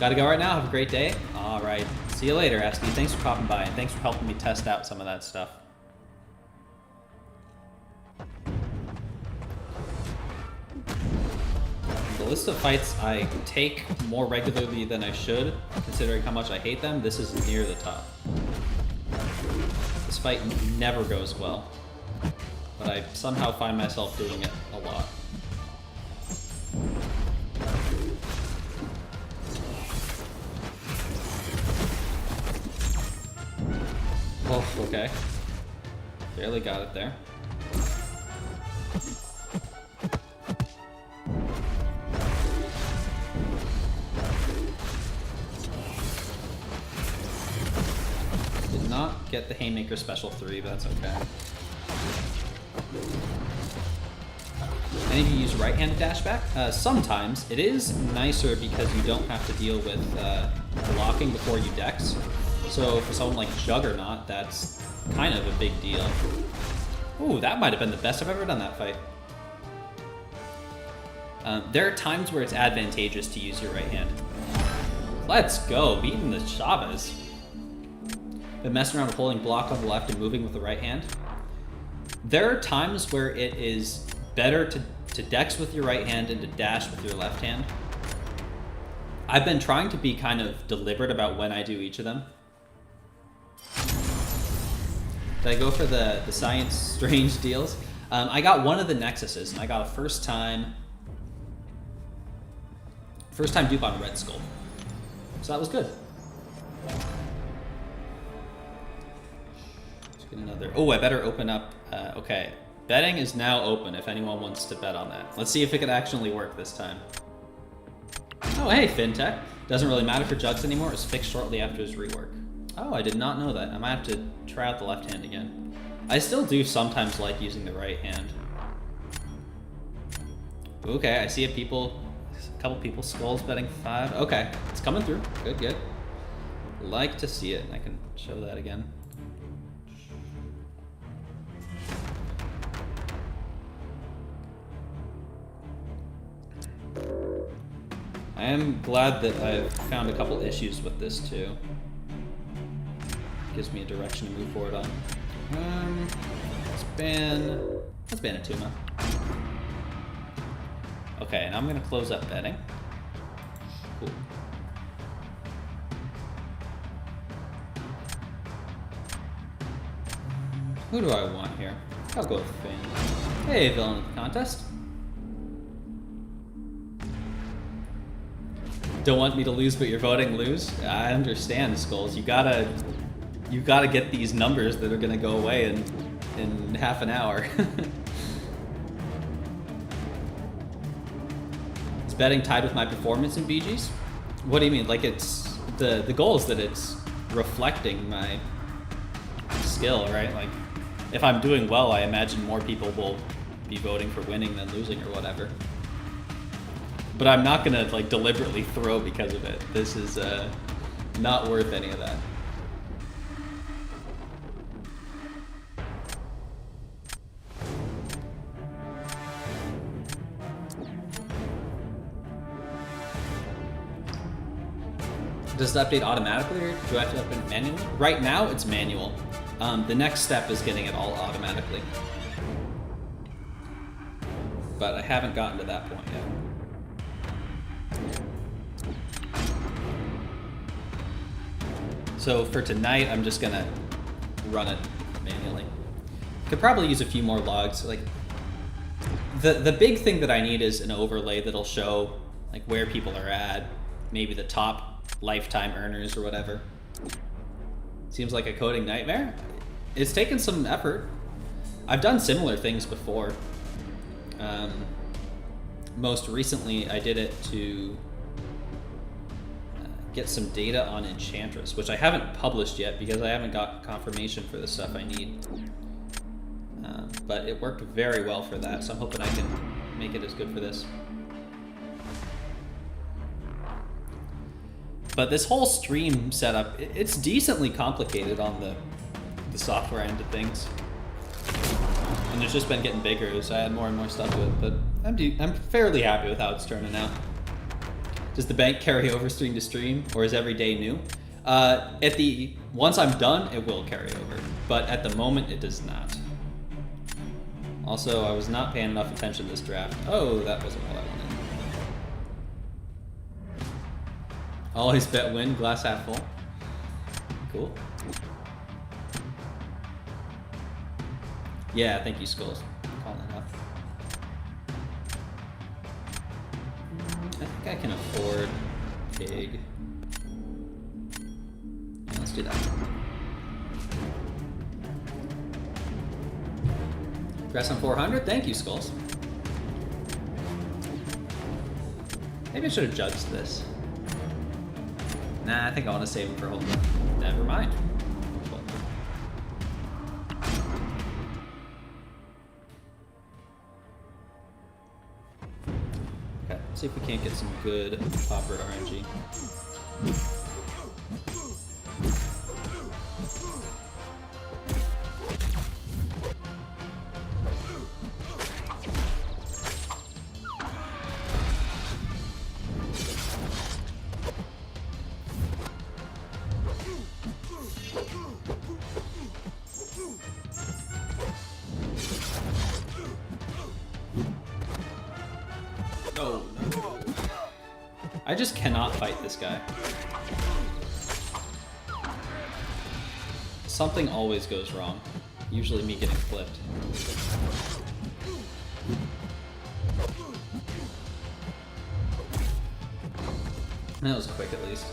Gotta go right now. Have a great day. All right. See you later, SD. Thanks for popping by, and thanks for helping me test out some of that stuff. The list of fights I take more regularly than I should, considering how much I hate them, this is near the top. This fight never goes well. But I somehow find myself doing it a lot. Oh, okay. Barely got it there. Did not get the Haymaker Special 3, but that's okay. Any of you use right-handed dashback? Sometimes. It is nicer because you don't have to deal with blocking before you dex. So for someone like Juggernaut, that's kind of a big deal. Ooh, that might have been the best I've ever done that fight. There are times where it's advantageous to use your right hand. Let's go, beating the Chavez. Been messing around with holding block on the left and moving with the right hand. There are times where it is better to dex with your right hand and to dash with your left hand. I've been trying to be kind of deliberate about when I do each of them. Did I go for the Science Strange deals? I got one of the Nexuses, and I got a first time dupe on Red Skull. So that was good. Let's get another. Oh, I better open up. Okay. Betting is now open if anyone wants to bet on that. Let's see if it could actually work this time. Oh, hey, FinTech. Doesn't really matter for Jugs anymore. It's fixed shortly after his rework. Oh, I did not know that. I might have to try out the left hand again. I still do sometimes like using the right hand. Okay, I see a couple people skulls betting 5. Okay, it's coming through. Good, good. Like to see it. I can show that again. I am glad that I've found a couple issues with this too. Gives me a direction to move forward on. Let's ban a Tuma. Okay, and I'm gonna close up betting. Cool. Who do I want here? I'll go with Finn. Hey, villain of the contest. Don't want me to lose, but you're voting lose? I understand, Skulls. You gotta get these numbers that are gonna go away in half an hour. Is betting tied with my performance in BGs? What do you mean? Like it's the goal is that it's reflecting my skill, right? Like if I'm doing well, I imagine more people will be voting for winning than losing or whatever. But I'm not gonna like deliberately throw because of it. This is not worth any of that. Does it update automatically or do I have to update it manually? Right now it's manual. The next step is getting it all automatically. But I haven't gotten to that point yet. So for tonight, I'm just gonna run it manually. Could probably use a few more logs. Like the big thing that I need is an overlay that'll show like where people are at, maybe the top lifetime earners or whatever. Seems like a coding nightmare. It's taken some effort. I've done similar things before. Most recently, I did it to get some data on Enchantress, which I haven't published yet because I haven't got confirmation for the stuff I need. But it worked very well for that, so I'm hoping I can make it as good for this. But this whole stream setup, it's decently complicated on the software end of things. And it's just been getting bigger as I add more and more stuff to it, but I'm fairly happy with how it's turning out. Does the bank carry over stream to stream, or is every day new? Once I'm done, it will carry over, but at the moment it does not. Also, I was not paying enough attention this draft. Oh, that wasn't what I wanted. Always bet win, glass half full. Cool. Yeah, thank you, Skulls. Calling it up. I think I can afford Pig. Yeah, let's do that. Press on 400. Thank you, Skulls. Maybe I should have judged this. Nah, I think I want to save him for holding. Never mind. Okay, let's see if we can't get some good popper RNG. Oh, no. I just cannot fight this guy. Something always goes wrong. Usually me getting flipped. That was quick at least.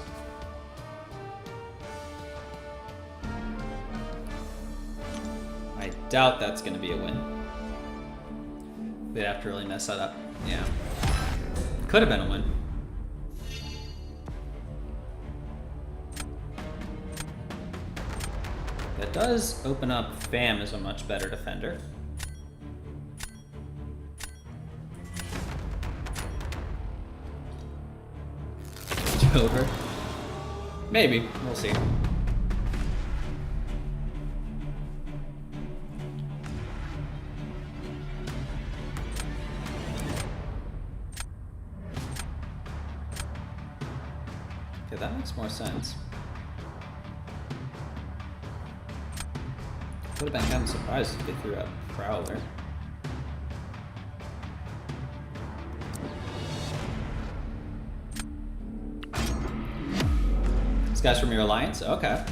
doubt that's going to be a win. They'd have to really mess that up. Yeah. Could have been a win. That does open up Fam as a much better defender. It's over. Maybe. We'll see. Okay, that makes more sense. Would have been kind of surprised if they threw out Prowler. This guy's from your alliance? Okay.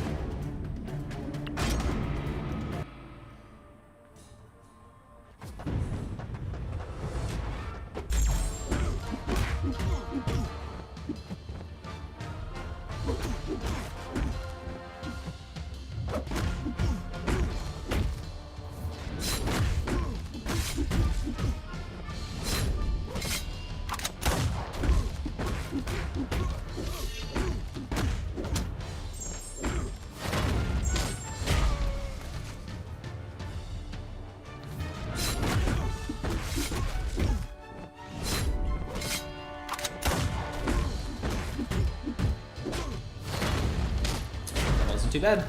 Too bad.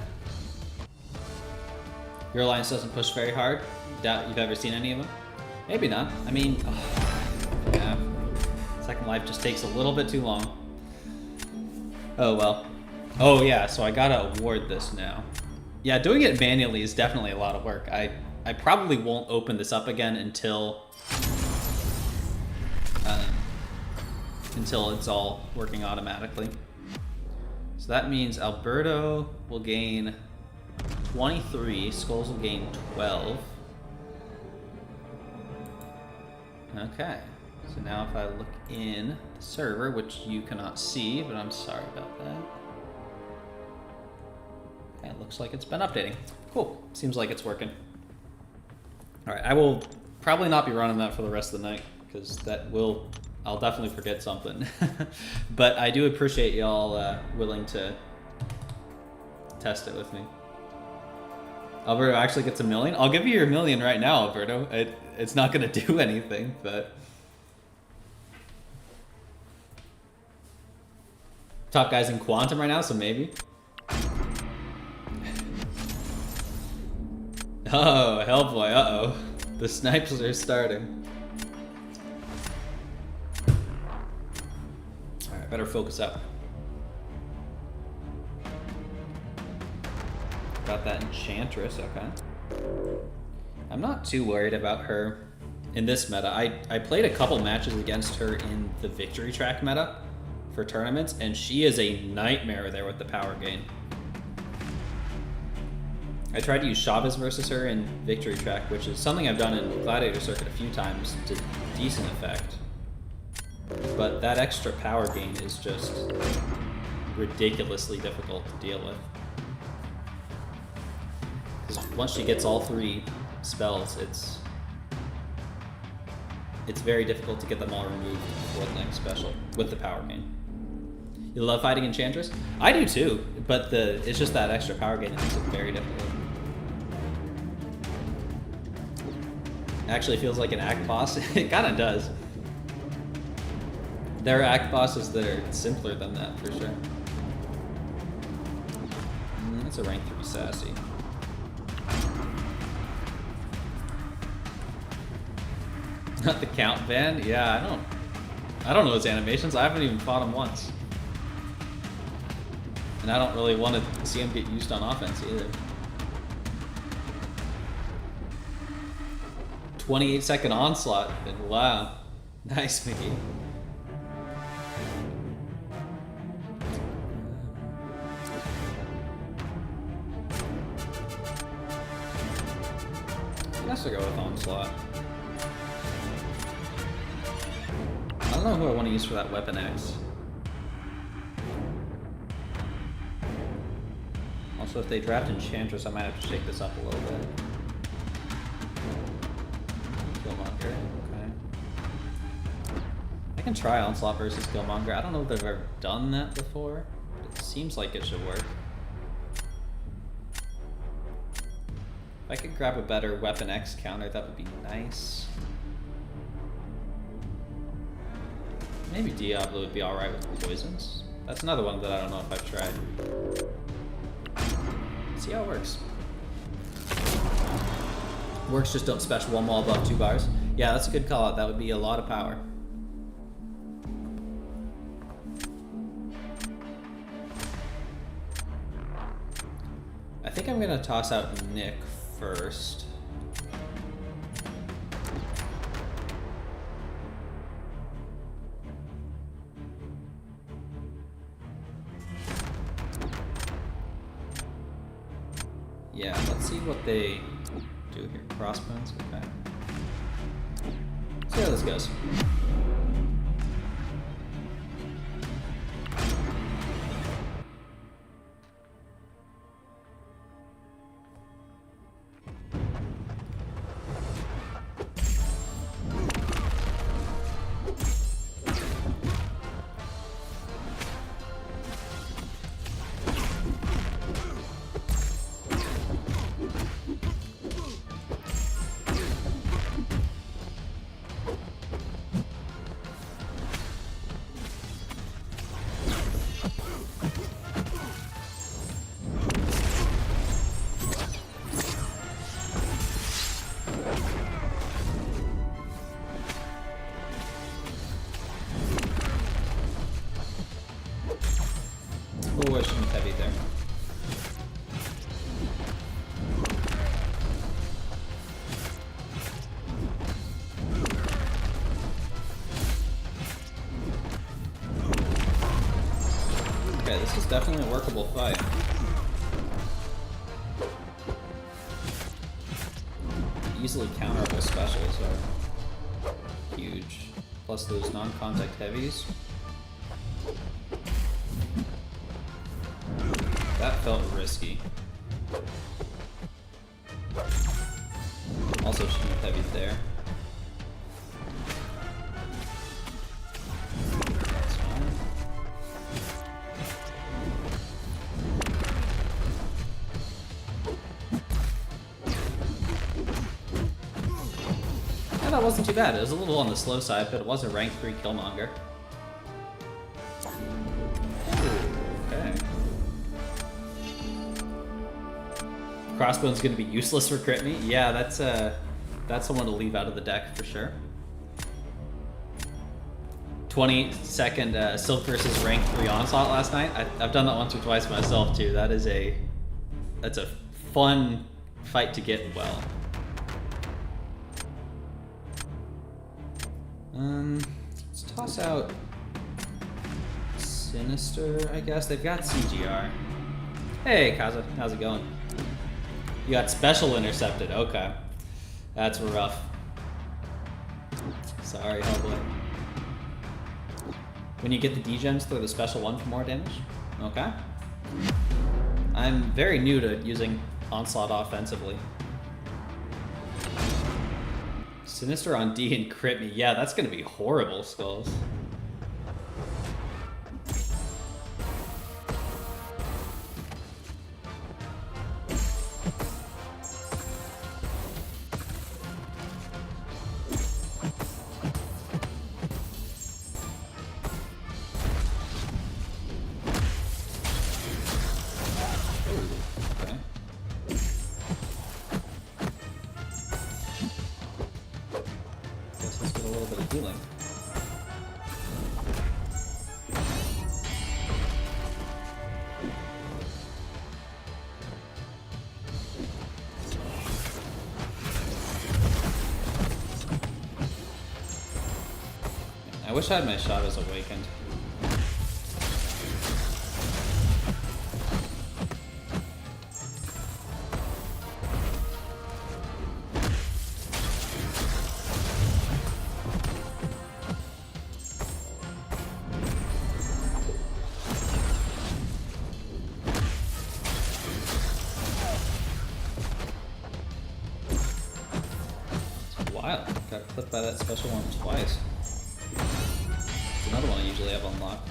Your alliance doesn't push very hard. Doubt you've ever seen any of them. Maybe not. I mean, yeah. Second Life just takes a little bit too long. Oh well. Oh yeah, so I gotta award this now. Yeah, doing it manually is definitely a lot of work. I probably won't open this up again until it's all working automatically. So that means Alberto will gain 23, Skulls will gain 12. Okay, so now if I look in the server, which you cannot see, but I'm sorry about that. Okay, it looks like it's been updating. Cool, seems like it's working. All right, I will probably not be running that for the rest of the night, because I'll definitely forget something. But I do appreciate y'all willing to test it with me. Alberto actually gets $1 million? I'll give you your $1 million right now, Alberto. It's not gonna do anything, but... Top guy's in Quantum right now, so maybe. Oh, Hellboy, uh-oh. The snipes are starting. Better focus up. Got that Enchantress, okay. I'm not too worried about her in this meta. I played a couple matches against her in the Victory Track meta for tournaments, and she is a nightmare there with the power gain. I tried to use Chavez versus her in Victory Track, which is something I've done in Gladiator Circuit a few times to decent effect. But that extra power gain is just ridiculously difficult to deal with. Because once she gets all 3 spells, it's very difficult to get them all removed before the next special with the power gain. You love fighting Enchantress? I do too, but it's just that extra power gain that makes it very difficult. Actually feels like an act boss. It kind of does. There are act bosses that are simpler than that, for sure. That's a rank 3 sassy. Not the Count band? Yeah, I don't know his animations. I haven't even fought him once. And I don't really want to see him get used on offense either. 28-second onslaught. Wow. Nice, Mickey. I guess I'll go with onslaught. I don't know who I want to use for that weapon X. Also, if they draft Enchantress, I might have to shake this up a little bit. can try Onslaught versus Killmonger. I don't know if they've ever done that before, but it seems like it should work. If I could grab a better Weapon X counter, that would be nice. Maybe Diablo would be alright with poisons. That's another one that I don't know if I've tried. Let's see how it works. Works, just don't special one wall above 2 bars. Yeah, that's a good call out. That would be a lot of power. I think I'm gonna toss out Nick first. Yeah, let's see what they do here. Crossbones, okay. See how this goes. Oh, I shouldn't have heavy there. Okay, this is definitely a workable fight. Easily counterable specials are huge. Plus those non-contact heavies. That felt risky. Also shouldn't have heavied there. That's fine. Yeah, that wasn't too bad. It was a little on the slow side, but it was a rank 3 Killmonger. Crossbone's gonna be useless for crit me. Yeah, that's someone to leave out of the deck for sure. 20-second Silk versus rank 3 Onslaught last night. I've done that once or twice myself too. That's a fun fight to get well. Let's toss out Sinister, I guess. They've got CGR. Hey, Kaza, how's it going? You got special intercepted, okay. That's rough. Sorry, Hellboy. When you get the D-gems, throw the special one for more damage? Okay. I'm very new to using Onslaught offensively. Sinister on D and crit me. Yeah, that's gonna be horrible, Skulls. I wish I had my Shadows Awakened. It's wild. Got clipped by that special one twice. another one I usually have unlocked.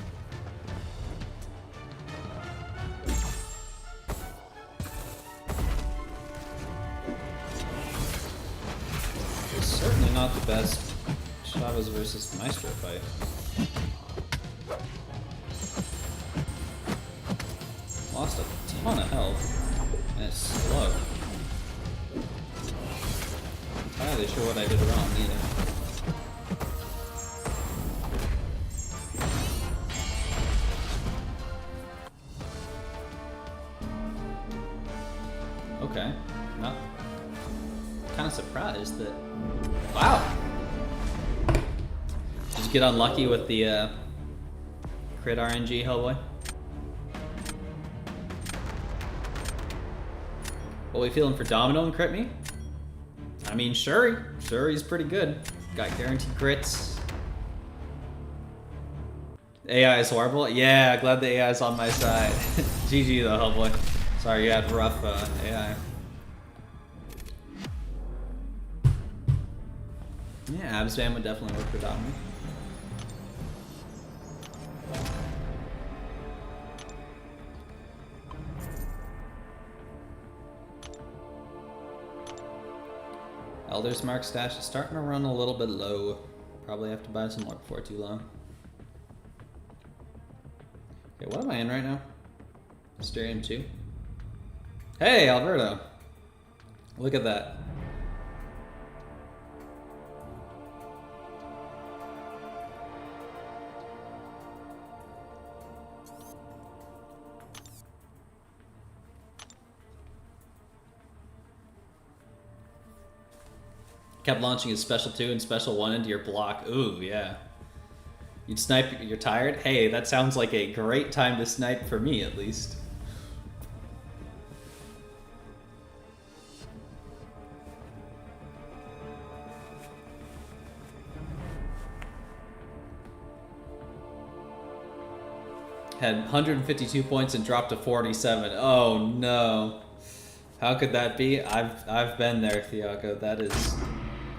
It's certainly not the best Chavez versus Maestro fight. Lost a ton of health, and it's slow. Not entirely sure what I did wrong either. Okay, not kind of surprised that. Wow! Did you get unlucky with the crit RNG, Hellboy? What are we feeling for Domino and crit me? I mean, Shuri's pretty good. Got guaranteed crits. AI is horrible? Yeah, glad the AI is on my side. GG though, Hellboy. Sorry you had rough AI. Yeah, Absban would definitely work for Domino. Elder's Mark stash is starting to run a little bit low. Probably have to buy some more before too long. Okay, what am I in right now? Mysterium 2? Hey, Alberto! Look at that. Kept launching his special 2 and special 1 into your block. Ooh, yeah. You'd snipe, you're tired? Hey, that sounds like a great time to snipe for me, at least. Had 152 points and dropped to 47. Oh no. How could that be? I've been there, Thiago. That is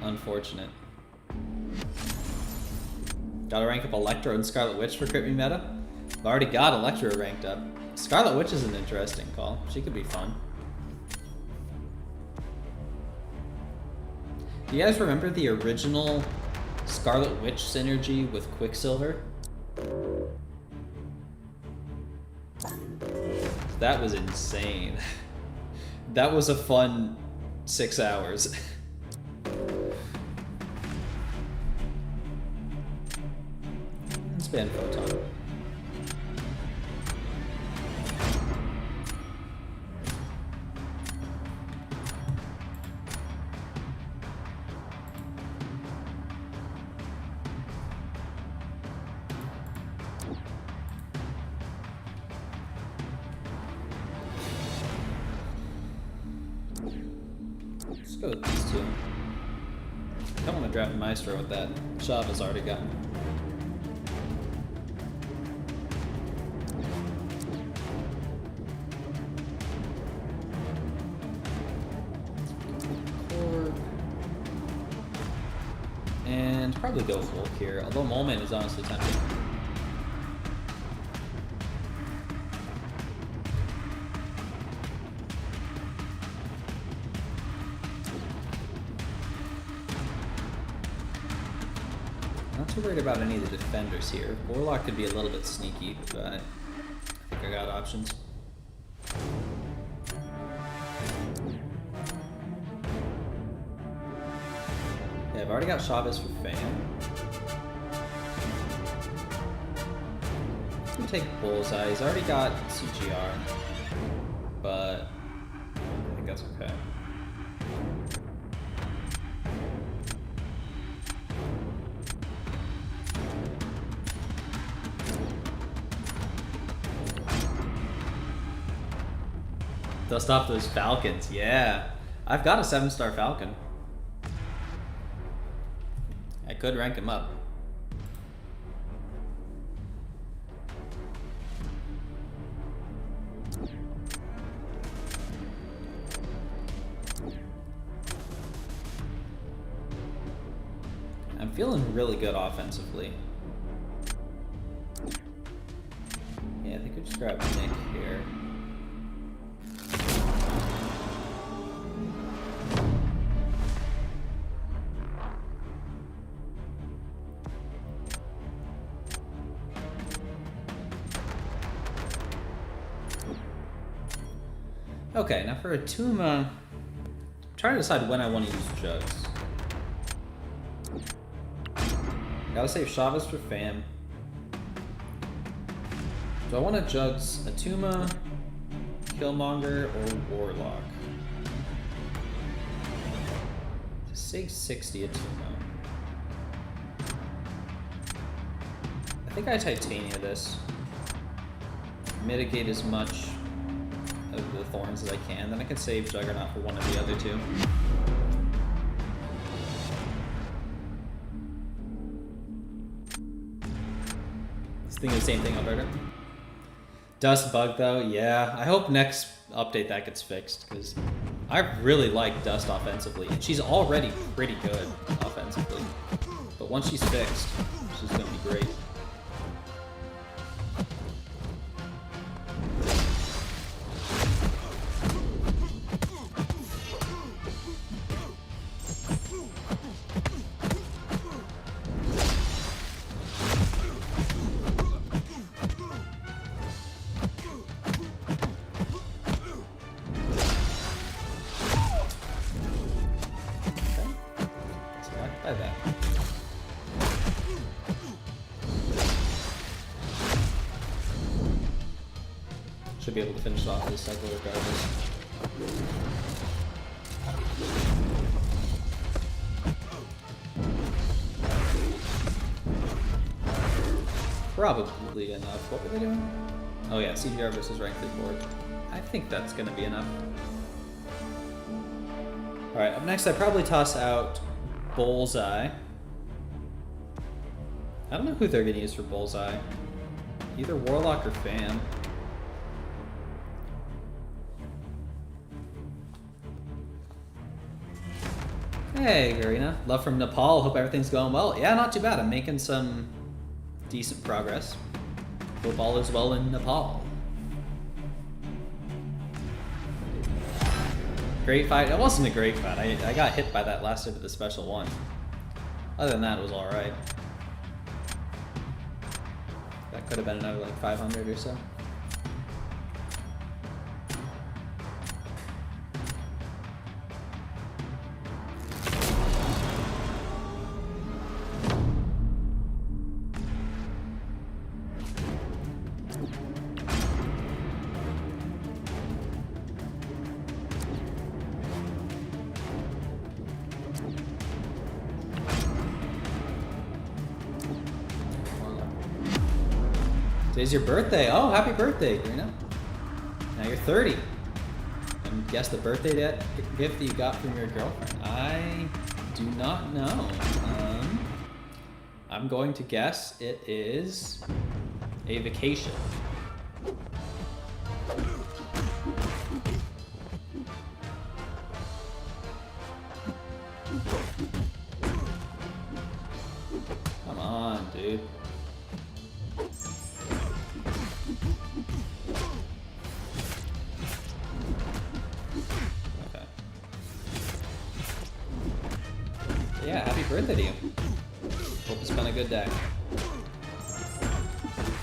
unfortunate. Gotta rank up Electro and Scarlet Witch for crit me meta. I've already got Electro ranked up. Scarlet Witch is an interesting call. She could be fun. Do you guys remember the original Scarlet Witch synergy with Quicksilver? That was insane. That was a fun 6 hours. Let's ban Photon. Let's go with these two. I don't want to draft Maestro with that. Shava's already gotten. And probably go with Wolf here, although Moleman is honestly tempting. Not too worried about any of the defenders here. Warlock could be a little bit sneaky, but I think I got options. Yeah, I've already got Chavez for Fan. I'm gonna take Bullseye. He's already got CGR, but I think that's okay. Dust off those Falcons, yeah. I've got a 7-star Falcon. I could rank him up. I'm feeling really good offensively. Let's grab Nick here. Okay, now for a Tuma, I'm trying to decide when I want to use Jugs. Gotta save Chavez for Fam. Do I want to Jugs a Tuma, Killmonger, or Warlock? To save 60 a Tuma. I think I Titania this. Mitigate as much of the thorns as I can, then I can save Juggernaut for one of the other two. Just thinking the same thing, Alberto. Dust bug though, yeah. I hope next update that gets fixed, because I really like Dust offensively, and she's already pretty good offensively. But once she's fixed, she's gonna be great. Should be able to finish off this cycle regardless. Probably enough. What were they doing? Oh yeah, CGR versus rank 4. I think that's gonna be enough. Alright, up next I probably toss out Bullseye. I don't know who they're gonna use for Bullseye. Either Warlock or Fam. Hey, Garina. Love from Nepal. Hope everything's going well. Yeah, not too bad. I'm making some decent progress. Hope all is well in Nepal. Great fight. It wasn't a great fight. I got hit by that last hit of the special one. Other than that, it was alright. That could have been another like 500 or so. Today's your birthday. Oh, happy birthday, Karina. Now you're 30. And guess the birthday gift that you got from your girlfriend. I do not know. I'm going to guess it is a vacation. Come on, dude. Yeah, happy birthday to you. Hope it's been a good day.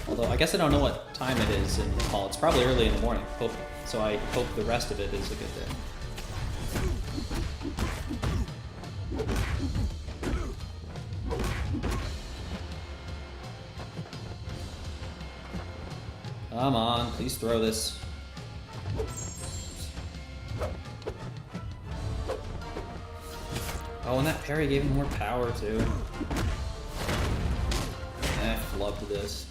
Although, I guess I don't know what time it is in Nepal. It's probably early in the morning, so I hope the rest of it is a good day. Come on, please throw this. Oh, and that parry gave him more power, too. Loved this.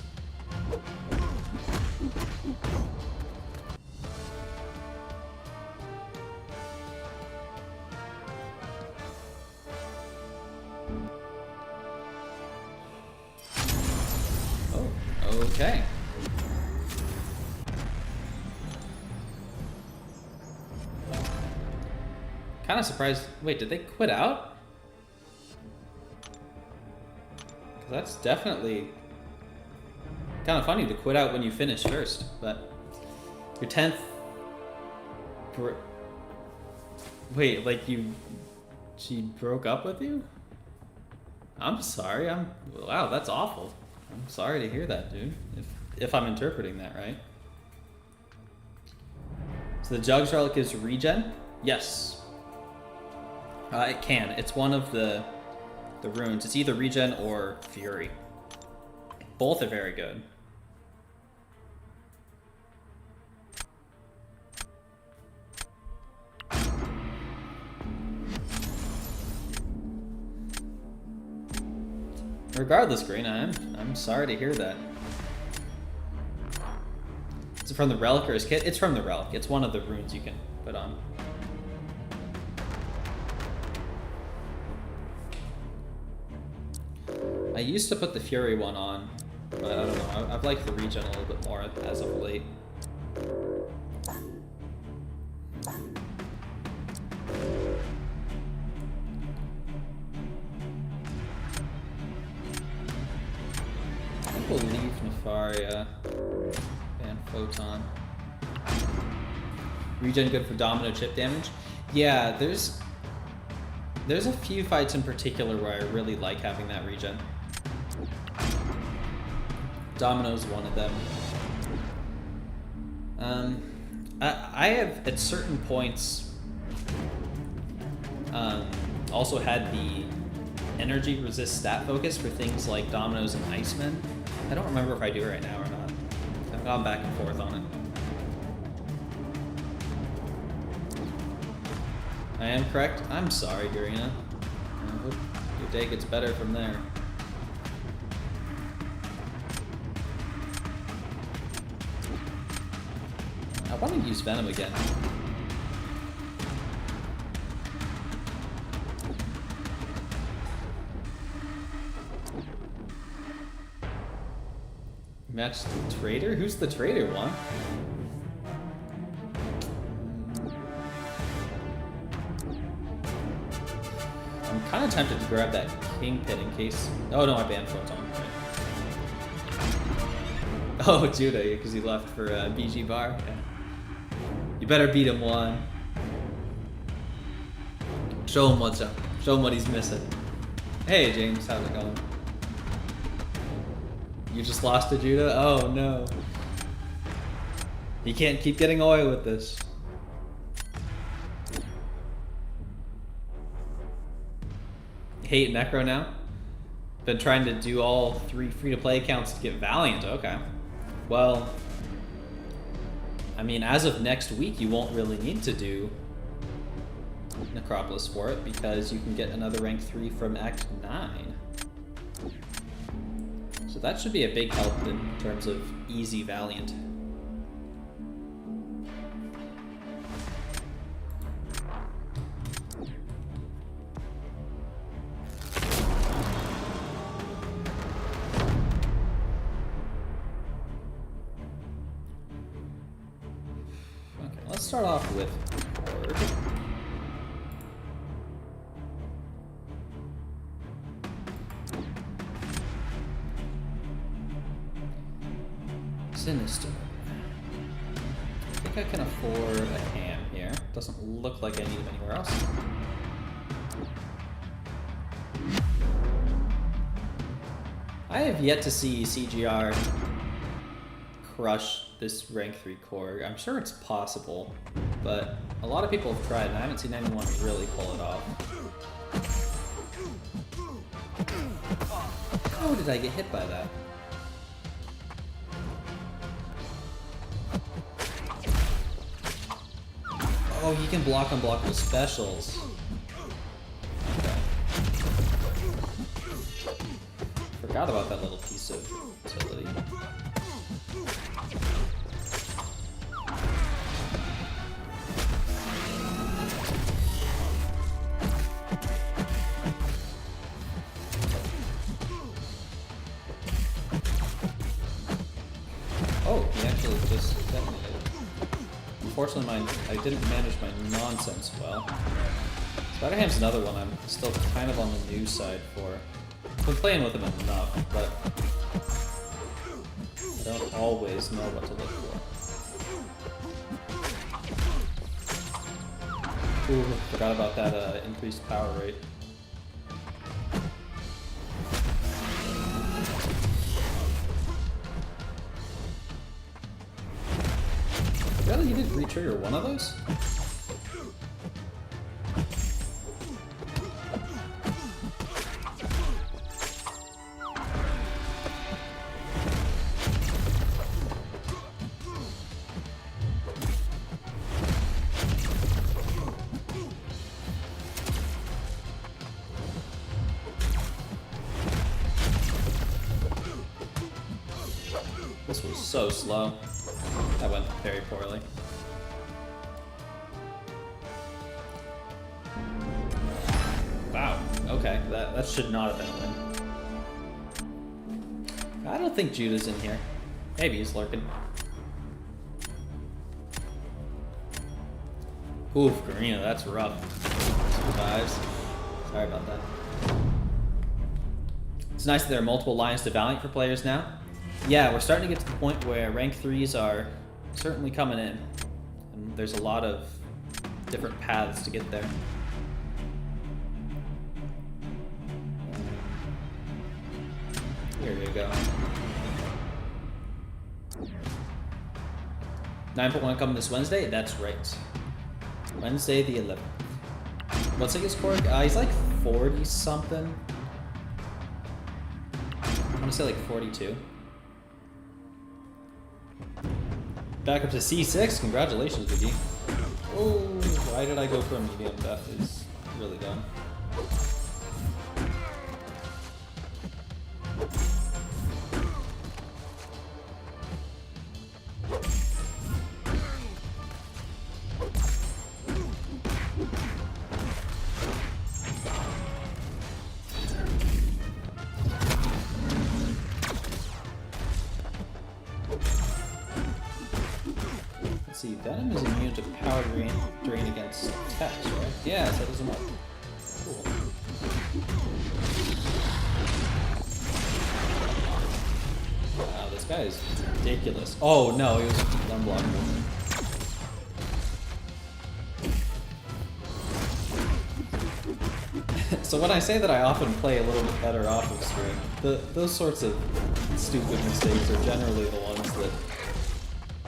Oh, okay. Kind of surprised. Wait, did they quit out? Because that's definitely Kind of funny to quit out when you finish first, but your 10th. Wait, like she broke up with you? I'm sorry. Wow, that's awful. I'm sorry to hear that, dude. If I'm interpreting that right. So the Jugs Relic is regen? Yes. It can. It's one of the runes. It's either regen or fury. Both are very good. Regardless, Green, I'm sorry to hear that. Is it from the Relic or his kit? It's from the Relic. It's one of the runes you can put on. I used to put the Fury one on, but I don't know. I've liked the regen a little bit more as of late. We'll leave Nefaria and Photon. Regen good for domino chip damage? Yeah, there's a few fights in particular where I really like having that regen. Domino's one of them. I have at certain points also had the energy resist stat focus for things like Dominoes and Iceman. I don't remember if I do right now or not. I've gone back and forth on it. I am correct? I'm sorry, Garina. I hope your day gets better from there. I want to use Venom again. Match the trader? Who's the trader one? I'm kind of tempted to grab that Kingpin in case... Oh no, I banned Photon. Right. Oh, Judah, because he left for BG Bar. Yeah. You better beat him one. Show him what's up. Show him what he's missing. Hey James, how's it going? You just lost to Judah? Oh no. You can't keep getting away with this. Hate Necro now? Been trying to do all 3 free-to-play accounts to get Valiant. Okay. Well, I mean, as of next week, you won't really need to do Necropolis for it because you can get another rank 3 from Act 9. So that should be a big help in terms of easy Valiant. Okay, let's start off with Horde. Sinister. I think I can afford a ham here. Doesn't look like I need him anywhere else. I have yet to see CGR crush this rank 3 core. I'm sure it's possible, but a lot of people have tried and I haven't seen anyone really pull it off. How did I get hit by that? Oh, you can block unblock with specials. Okay. Forgot about that little piece of utility. Oh, he actually just detonated. Unfortunately, I didn't manage my nonsense well. Spider-Ham's another one I'm still kind of on the new side for. I've been playing with him enough, but don't always know what to look for. Ooh, forgot about that increased power rate. Really? You didn't re-trigger one of those? This was so slow. That went very poorly. Wow, okay, that should not have been a win. I don't think Judah's in here. Maybe he's lurking. Oof, Karina, that's rough. Survives. Sorry about that. It's nice that there are multiple lines to Valiant for players now. Yeah, we're starting to get to the point where rank 3s are certainly coming in. And there's a lot of different paths to get there. Here you go. 9.1 coming this Wednesday? That's right. Wednesday the 11th. What's his Korg? He's like 40 something. I'm gonna say like 42. Back up to C6. Congratulations, Biggie. Oh, why did I go for a medium? That is really dumb. Let's see, Venom is immune to power drain against attacks, right? Yeah, so that doesn't work. Cool. Wow, this guy is ridiculous. Oh no, he was unblockable. So when I say that I often play a little bit better off of stream, those sorts of stupid mistakes are generally the ones that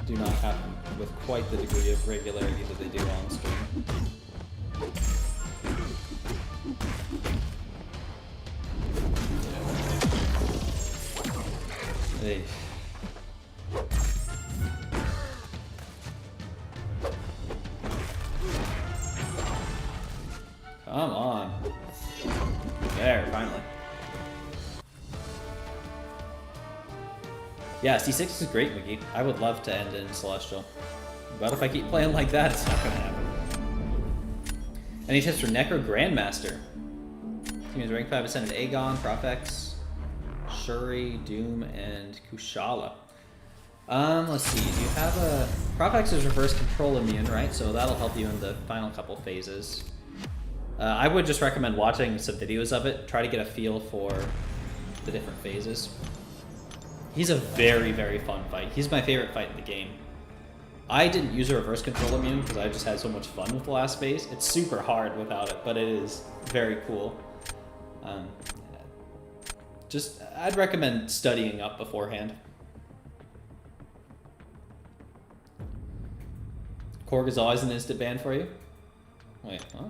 do not happen with quite the degree of regularity that they do on stream. Hey. Come on. There, finally. Yeah, C6 is great, McGee. I would love to end in Celestial. But if I keep playing like that, it's not gonna happen. Any tips for Necro Grandmaster? Team is rank 5 ascended Aegon, Profex, Shuri, Doom, and Kushala. Let's see. Do you have a... Profex is reverse control immune, right? So that'll help you in the final couple phases. I would just recommend watching some videos of it. Try to get a feel for the different phases. He's a very, very fun fight. He's my favorite fight in the game. I didn't use a reverse control immune because I just had so much fun with the last phase. It's super hard without it, but it is very cool. I'd recommend studying up beforehand. Korg is always an instant ban for you? Wait, huh?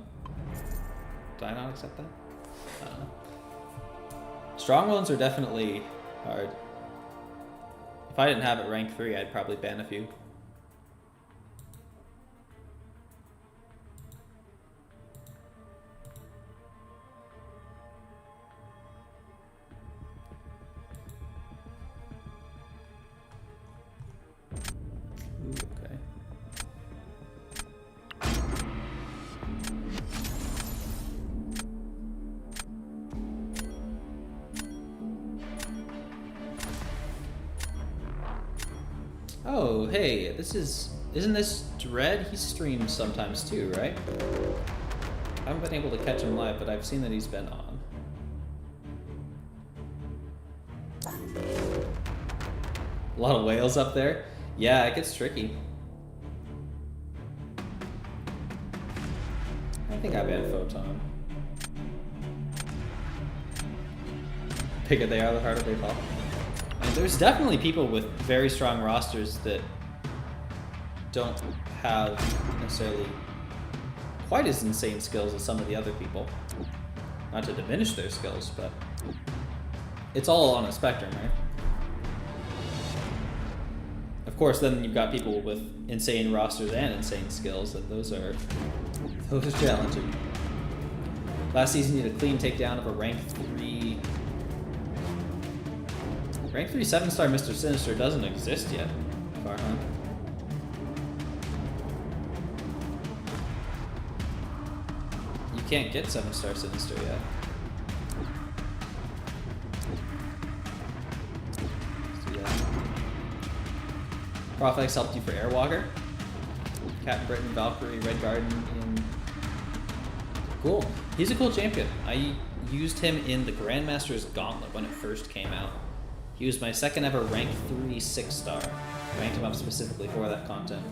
Did I not accept that? I don't know. Strong ones are definitely hard. If I didn't have it rank 3, I'd probably ban a few. Okay. Oh, hey, isn't this Dread? He streams sometimes too, right? I haven't been able to catch him live, but I've seen that he's been on. A lot of whales up there. Yeah, it gets tricky. I think I banned Photon. Bigger they are, the harder they fall. And there's definitely people with very strong rosters that don't have necessarily quite as insane skills as some of the other people. Not to diminish their skills, but it's all on a spectrum, right? Of course, then you've got people with insane rosters and insane skills, and those are challenging. Last season, you had a clean takedown of a rank 3 7-star Mr. Sinister doesn't exist yet, Farhan. You can't get 7-star Sinister yet. Let's do that. Proflex helped you for Airwalker. Captain Britain, Valkyrie, Red Garden. Cool. He's a cool champion. I used him in the Grandmaster's Gauntlet when it first came out. He was my second ever rank 3 6-star. Ranked him up specifically for that content.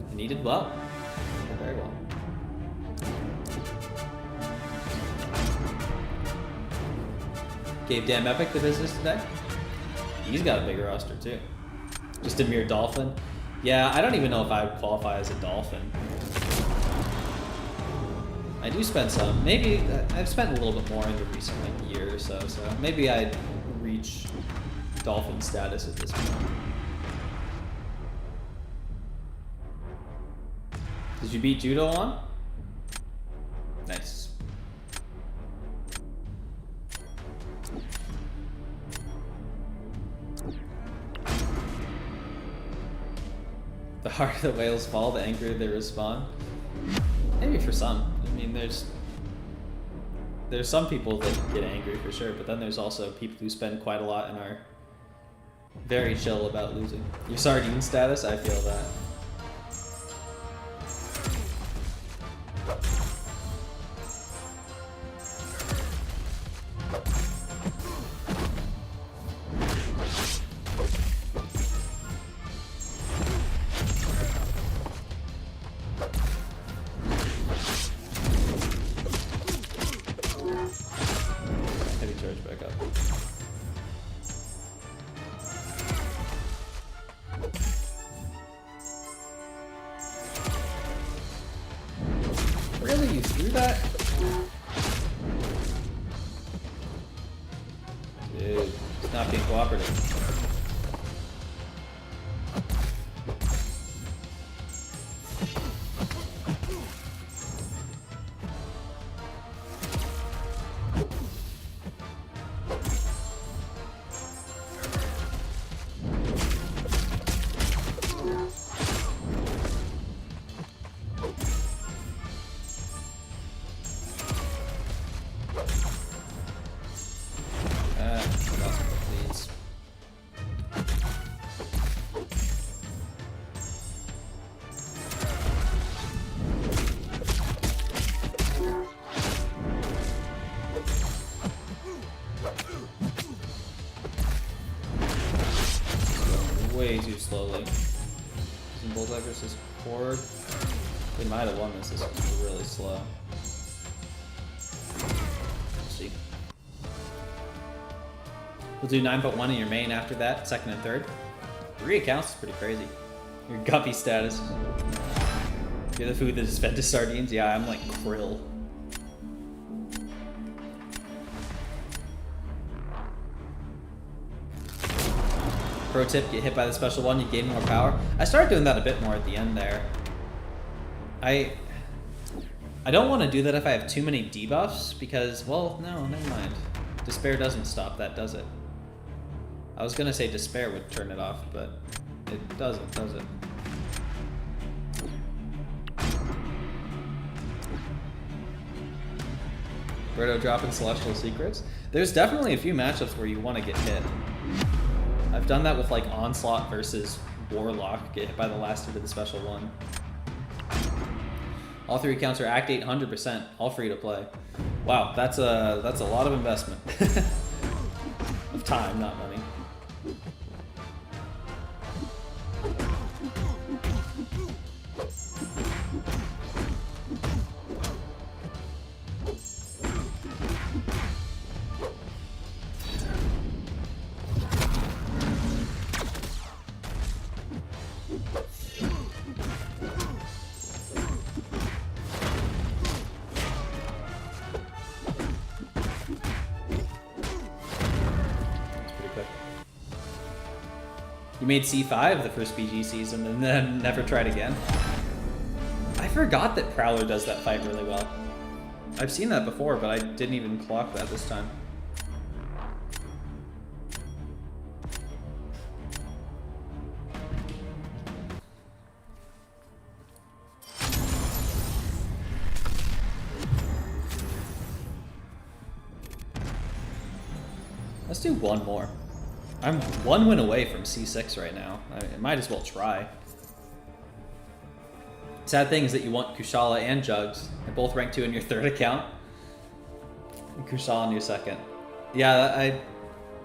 And he did well. He did very well. Gave Damn Epic the business today. He's got a bigger roster too. Just a mere Dolphin. Yeah, I don't even know if I would qualify as a Dolphin. I do spend some. Maybe I've spent a little bit more in the recent year or so. So maybe I'd reach Dolphin status at this point. Did you beat Judo on? Nice. The harder the whales fall, the angrier they respond. Maybe for some. I mean, there's some people that get angry for sure, but then there's also people who spend quite a lot and are very chill about losing. Your sardine status, I feel that. Really? You threw that? Dude, it's not being cooperative. Way too slowly. Using Bullseye versus Cord. They might have won this. This was really slow. We'll see. We'll do 9.1 in your main after that, second and third. 3 accounts is pretty crazy. Your guppy status. You're the food that is fed to sardines? Yeah, I'm like krill. Pro tip, get hit by the special one, you gain more power. I started doing that a bit more at the end there. I don't want to do that if I have too many debuffs, because, well, no, never mind. Despair doesn't stop that, does it? I was gonna say Despair would turn it off, but it doesn't, does it? Birdo dropping Celestial Secrets? There's definitely a few matchups where you want to get hit. I've done that with like Onslaught versus Warlock, get hit by the last hit of the special one. All 3 accounts are Act 8 100%, all free to play. Wow, that's a lot of investment. Of time, not money. You made C5 the first BG season and then never tried again. I forgot that Prowler does that fight really well. I've seen that before, but I didn't even clock that this time. Let's do one more. I'm one win away from C6 right now. I might as well try. Sad thing is that you want Kushala and Jugs. They're both rank 2 in your third account. And Kushala in your second. Yeah,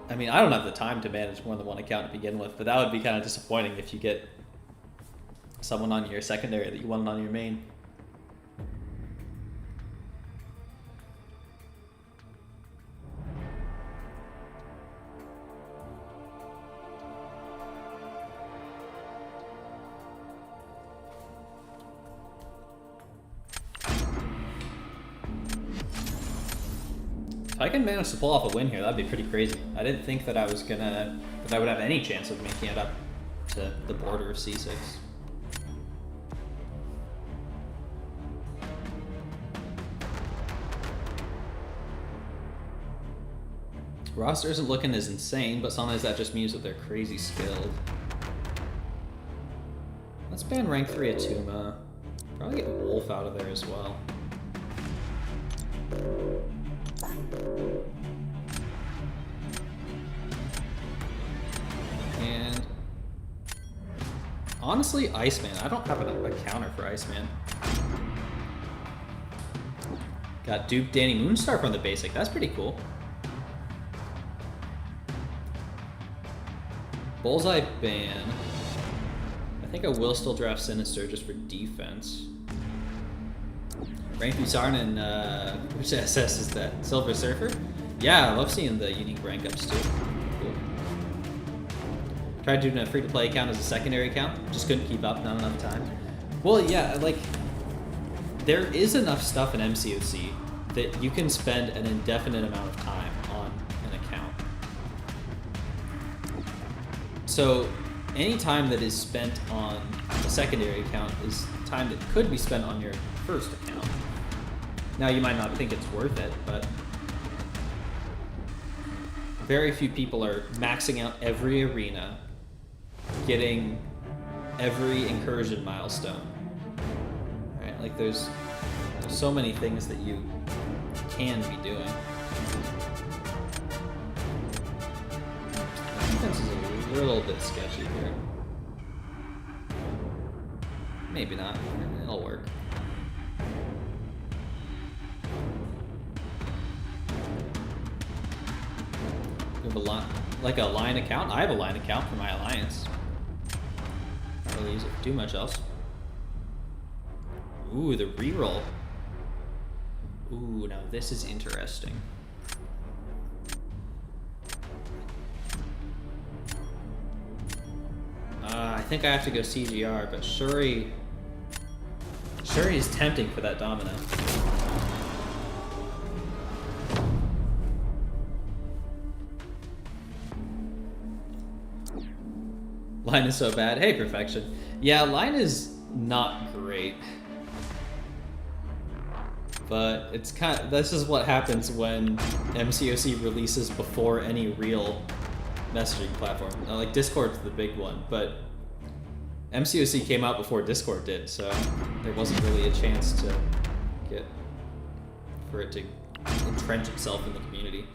I mean, I don't have the time to manage more than one account to begin with, but that would be kind of disappointing if you get someone on your secondary that you wanted on your main. If I can manage to pull off a win here, that'd be pretty crazy. I didn't think that I would have any chance of making it up to the border of C6. Roster isn't looking as insane, but sometimes that just means that they're crazy skilled. Let's ban rank 3 Atuma. Probably get Wolf out of there as well. And honestly, Iceman. I don't have a counter for Iceman. Got Dupe Danny Moonstar from the basic. That's pretty cool. Bullseye ban. I think I will still draft Sinister just for defense. Rank 3 Sarn and which SS is that? Silver Surfer? Yeah, I love seeing the unique rank ups too. Cool. Tried doing a free-to-play account as a secondary account. Just couldn't keep up, not enough time. Well, yeah, like, there is enough stuff in MCOC that you can spend an indefinite amount of time on an account. So any time that is spent on a secondary account is time that could be spent on your first account. Now you might not think it's worth it, but very few people are maxing out every arena, getting every incursion milestone. Right? Like there's so many things that you can be doing. Defense is a little bit sketchy here. Maybe not. It'll work. You have a line, like a line account? I have a line account for my alliance. Not really use it for too much else. Ooh, the reroll. Ooh, now this is interesting. I think I have to go CGR, but Shuri is tempting for that Domino. Line is so bad. Hey, Perfection. Yeah, line is not great. But it's kind of, this is what happens when MCOC releases before any real messaging platform. Like Discord's the big one, but MCOC came out before Discord did, so there wasn't really a chance to for it to entrench itself in the community.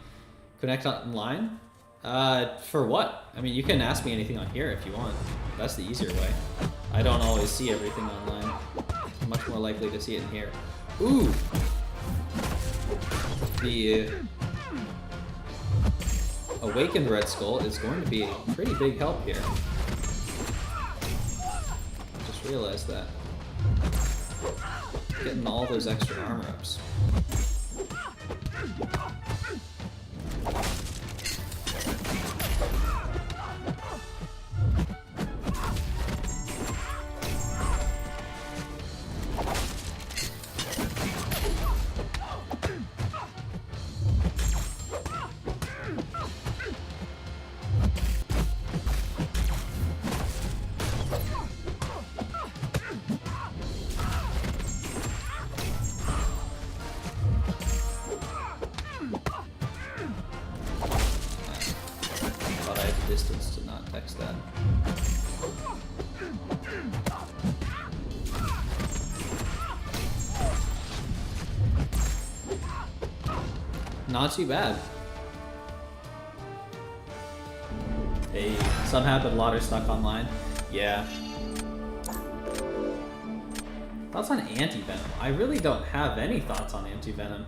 Connect online? For what? I mean, you can ask me anything on here if you want. That's the easier way. I don't always see everything online. I'm much more likely to see it in here. Ooh! The Awakened Red Skull is going to be a pretty big help here. I just realized that. Getting all those extra armor ups. Not too bad. Hey, some happened, Lauder stuck online. Yeah. Thoughts on Anti-Venom? I really don't have any thoughts on Anti-Venom.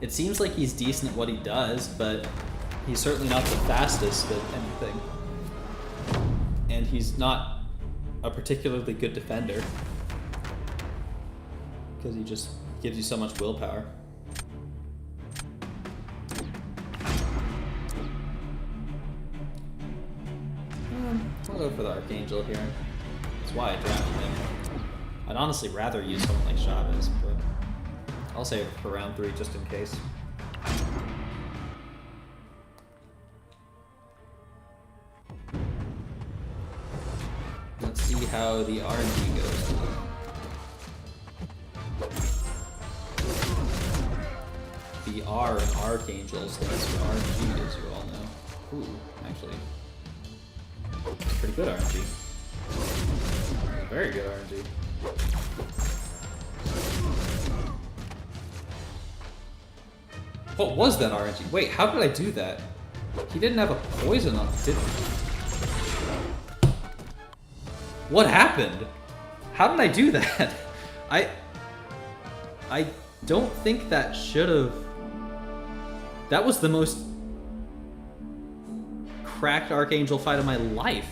It seems like he's decent at what he does, but he's certainly not the fastest at anything. And he's not a particularly good defender. Because he just gives you so much willpower. I'll go for the Archangel here. That's why I drafted him. I'd honestly rather use someone like Chavez, but I'll save it for round 3 just in case. Let's see how the RNG goes. The R in Archangel stands for RNG, as you all know. Ooh, actually. Pretty good RNG. Very good RNG. What was that RNG? Wait, how did I do that? He didn't have a poison on, did he? What happened? How did I do that? I don't think that should have... That was the most cracked Archangel fight of my life.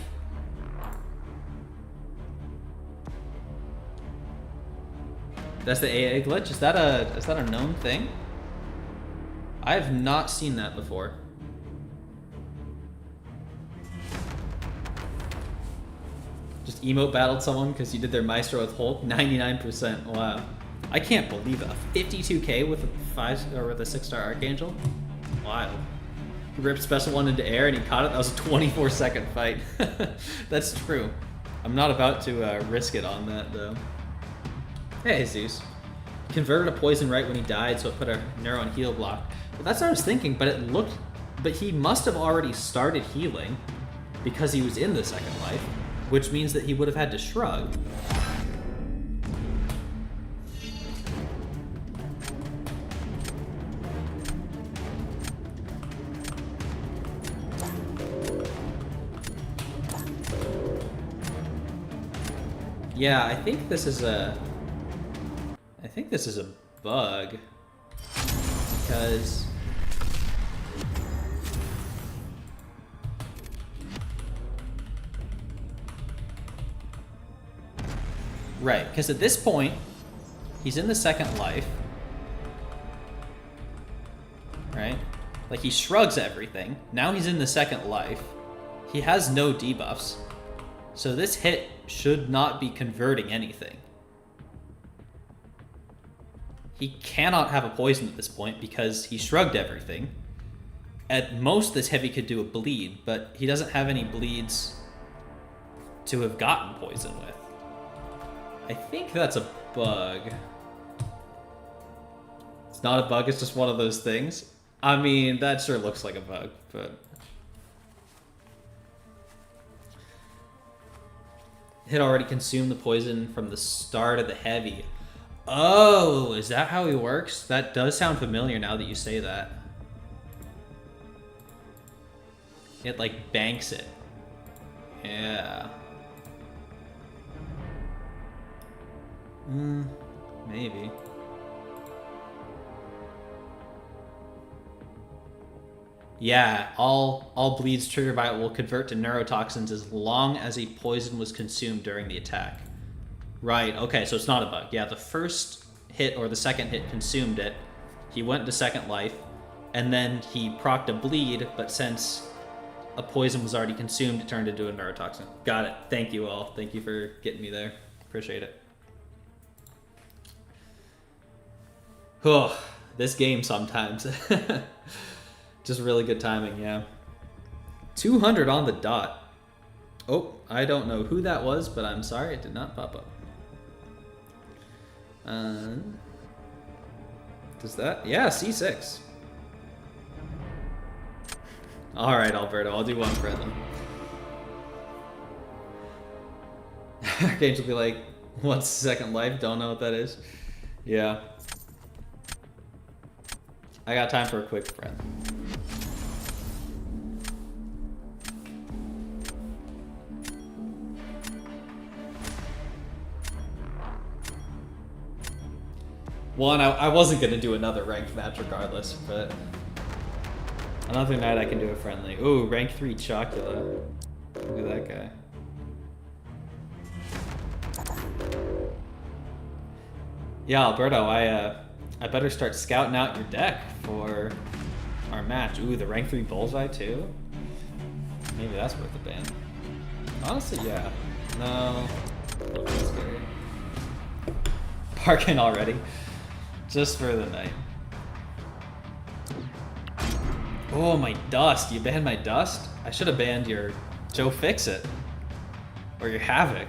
That's the AA glitch? Is that a known thing? I have not seen that before. Just emote battled someone because you did their Maestro with Hulk? 99%. Wow. I can't believe it. A 52k with a 6-star Archangel? Wild. He ripped special one into air and he caught it. That was a 24-second fight. That's true. I'm not about to risk it on that though. Hey, Jesus. He converted a poison right when he died, so it put a neuro on heal block. Well, that's what I was thinking, but it looked... But he must have already started healing because he was in the second life, which means that he would have had to shrug. Yeah, I think this is a bug because right, because at this point he's in the second life, right? Like he shrugs everything. Now he's in the second life. He has no debuffs. So this hit should not be converting anything. He cannot have a poison at this point because he shrugged everything. At most, this heavy could do a bleed, but he doesn't have any bleeds to have gotten poison with. I think that's a bug. It's not a bug, it's just one of those things. I mean, that sure looks like a bug, but... Hit already consumed the poison from the start of the heavy. Oh, is that how he works? That does sound familiar now that you say that. It like banks it. Yeah. Maybe. Yeah, all bleeds triggered by it will convert to neurotoxins as long as a poison was consumed during the attack. Right, okay, so it's not a bug. Yeah, the first hit or the second hit consumed it. He went to second life, and then he procced a bleed, but since a poison was already consumed, it turned into a neurotoxin. Got it. Thank you all. Thank you for getting me there. Appreciate it. Oh, this game sometimes. Just really good timing, yeah. 200 on the dot. Oh, I don't know who that was, but I'm sorry it did not pop up. Does that? Yeah, C6. All right, Alberto, I'll do one for them. Archangel will be like, what's second life? Don't know what that is. Yeah. I got time for a quick friend. One, I wasn't gonna do another ranked match regardless, but another night I can do a friendly. Ooh, rank 3 Chocula. Look at that guy. Yeah, Alberto, I better start scouting out your deck for our match. Ooh, the rank 3 Bullseye too? Maybe that's worth a ban. Honestly, yeah. No. That's scary. Parking already. Just for the night. Oh, my Dust. You banned my Dust? I should have banned your Joe Fix-It. Or your Havoc.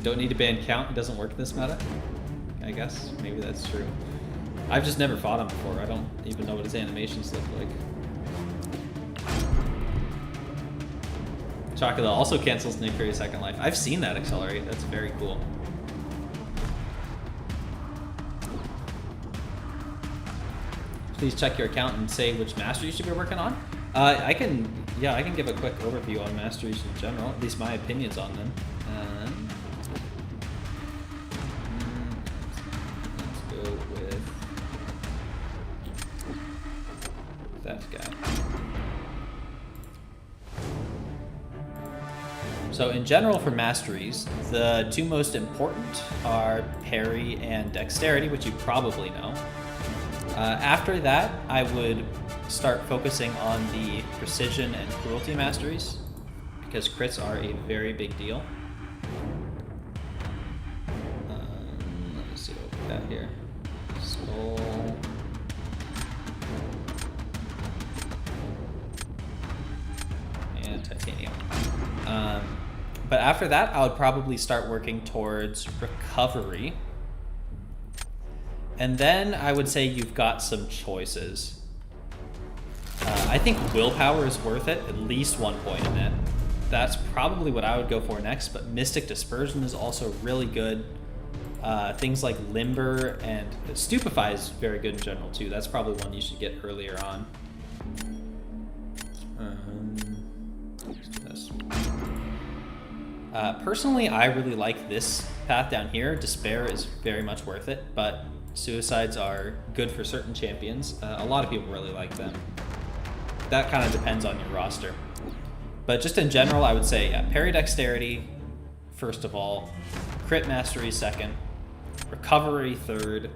Don't need to ban Count. It doesn't work in this meta. I guess. Maybe that's true. I've just never fought him before. I don't even know what his animations look like. Chocula also cancels Nick Fury's Second Life. I've seen that accelerate. That's very cool. Please check your account and say which master you should be working on. I can give a quick overview on masteries in general. At least my opinions on them. Let's go with that guy. So in general for masteries, the two most important are parry and dexterity, which you probably know. After that, I would start focusing on the precision and cruelty masteries, because crits are a very big deal. Let me see what we got here. Skull. And titanium. But after that, I would probably start working towards recovery. And then I would say you've got some choices. I think willpower is worth it, at least 1 point in it. That's probably what I would go for next, but Mystic Dispersion is also really good. Things like Limber and Stupefy is very good in general too. That's probably one you should get earlier on. Let's do this. Personally, I really like this path down here. Despair is very much worth it, but Suicides are good for certain champions. A lot of people really like them. That kind of depends on your roster. But just in general, I would say parry dexterity, first of all, crit mastery second, recovery third,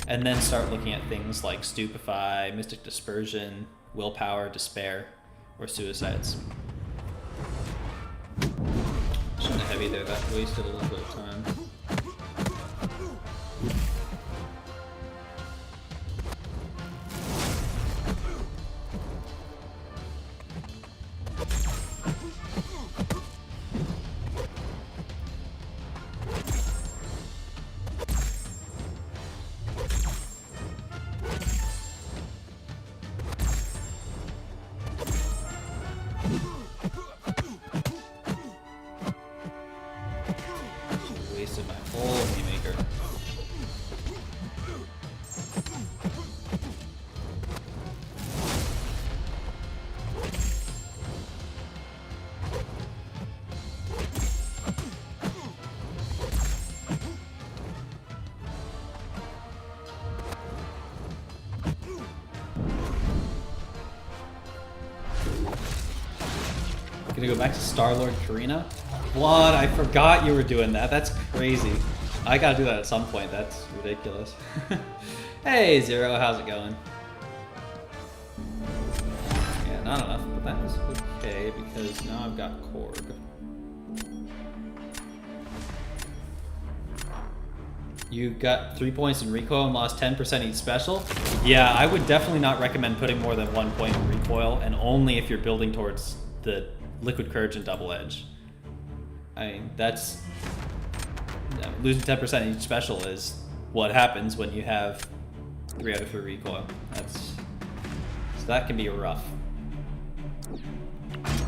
and then start looking at things like Stupefy, Mystic Dispersion, Willpower, Despair, or Suicides. Shouldn't have heavy there, that wasted a little bit of time. Gonna go back to Star-Lord Karina? What? I forgot you were doing that. That's crazy. I gotta do that at some point. That's ridiculous. Hey, Zero, how's it going? Yeah, not enough, but that is okay because now I've got Korg. You got 3 points in recoil and lost 10% each special? Yeah, I would definitely not recommend putting more than 1 point in recoil, and only if you're building towards the Liquid Courage and Double Edge. I mean, that's... losing 10% each special is what happens when you have 3 out of 3 recoil. So that can be rough.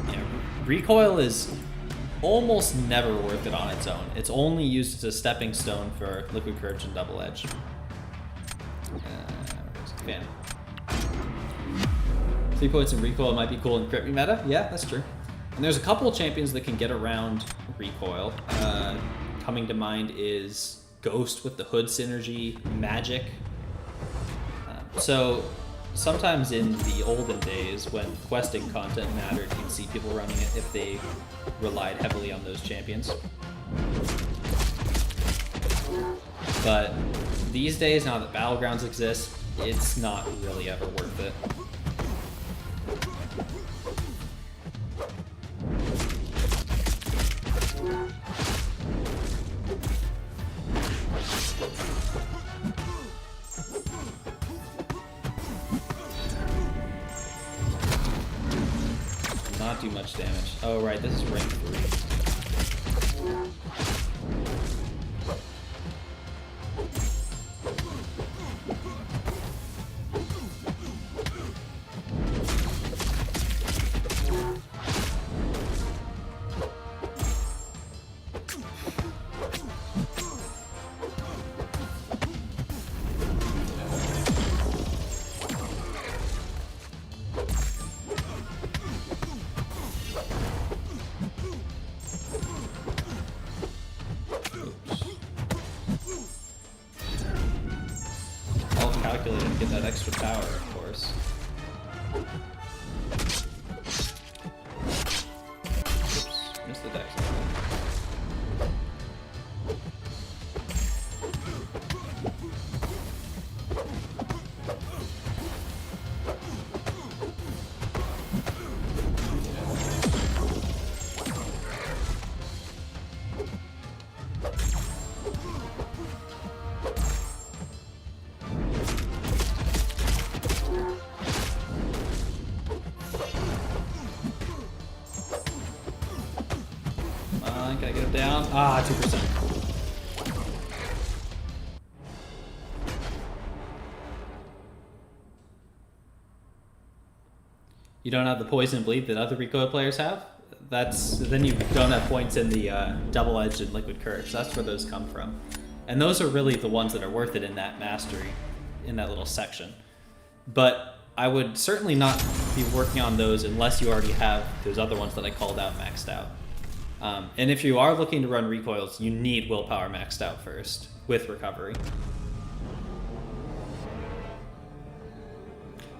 Yeah, recoil is almost never worth it on its own. It's only used as a stepping stone for Liquid Courage and Double Edge. Fan. 3 points in recoil might be cool in crit meta. Yeah, that's true. And there's a couple of champions that can get around recoil. Coming to mind is Ghost with the Hood synergy, Magic. So sometimes in the olden days when questing content mattered, you'd see people running it if they relied heavily on those champions. But these days, now that Battlegrounds exists, it's not really ever worth it. Not do much damage. Oh right, this is rank 3. Calculated to get that extra power, of course. Oops, missed the dex. Can I get him down? Ah, 2%. You don't have the poison bleed that other recoil players have? Then you don't have points in the double edge and liquid courage. That's where those come from. And those are really the ones that are worth it in that mastery, in that little section. But I would certainly not be working on those unless you already have those other ones that I called out maxed out. And if you are looking to run recoils, you need willpower maxed out first, with recovery.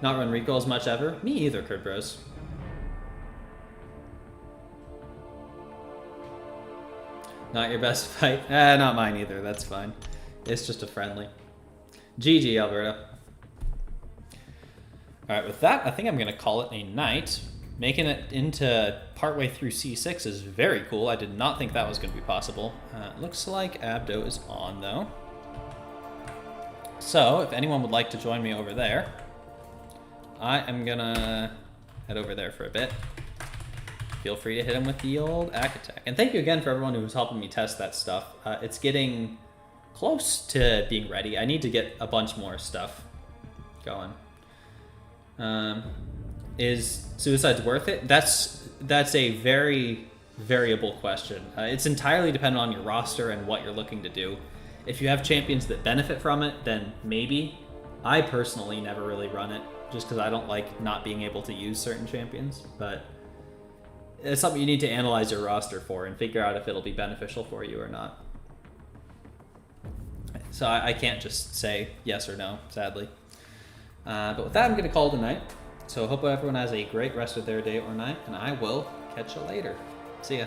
Not run recoils much ever? Me either, Kurt Bros. Not your best fight? Not mine either, that's fine. It's just a friendly. GG, Alberta. Alright, with that, I think I'm gonna call it a night. Making it into partway through C6 is very cool. I did not think that was going to be possible. Looks like Abdo is on, though. So, if anyone would like to join me over there, I am going to head over there for a bit. Feel free to hit him with the old Ack Attack. And thank you again for everyone who was helping me test that stuff. It's getting close to being ready. I need to get a bunch more stuff going. Is suicides worth it? That's a very variable question. It's entirely dependent on your roster and what you're looking to do. If you have champions that benefit from it, then maybe. I personally never really run it, just because I don't like not being able to use certain champions. But it's something you need to analyze your roster for and figure out if it'll be beneficial for you or not. So I can't just say yes or no, sadly. But with that, I'm going to call it a night. So I hope everyone has a great rest of their day or night, and I will catch you later. See ya.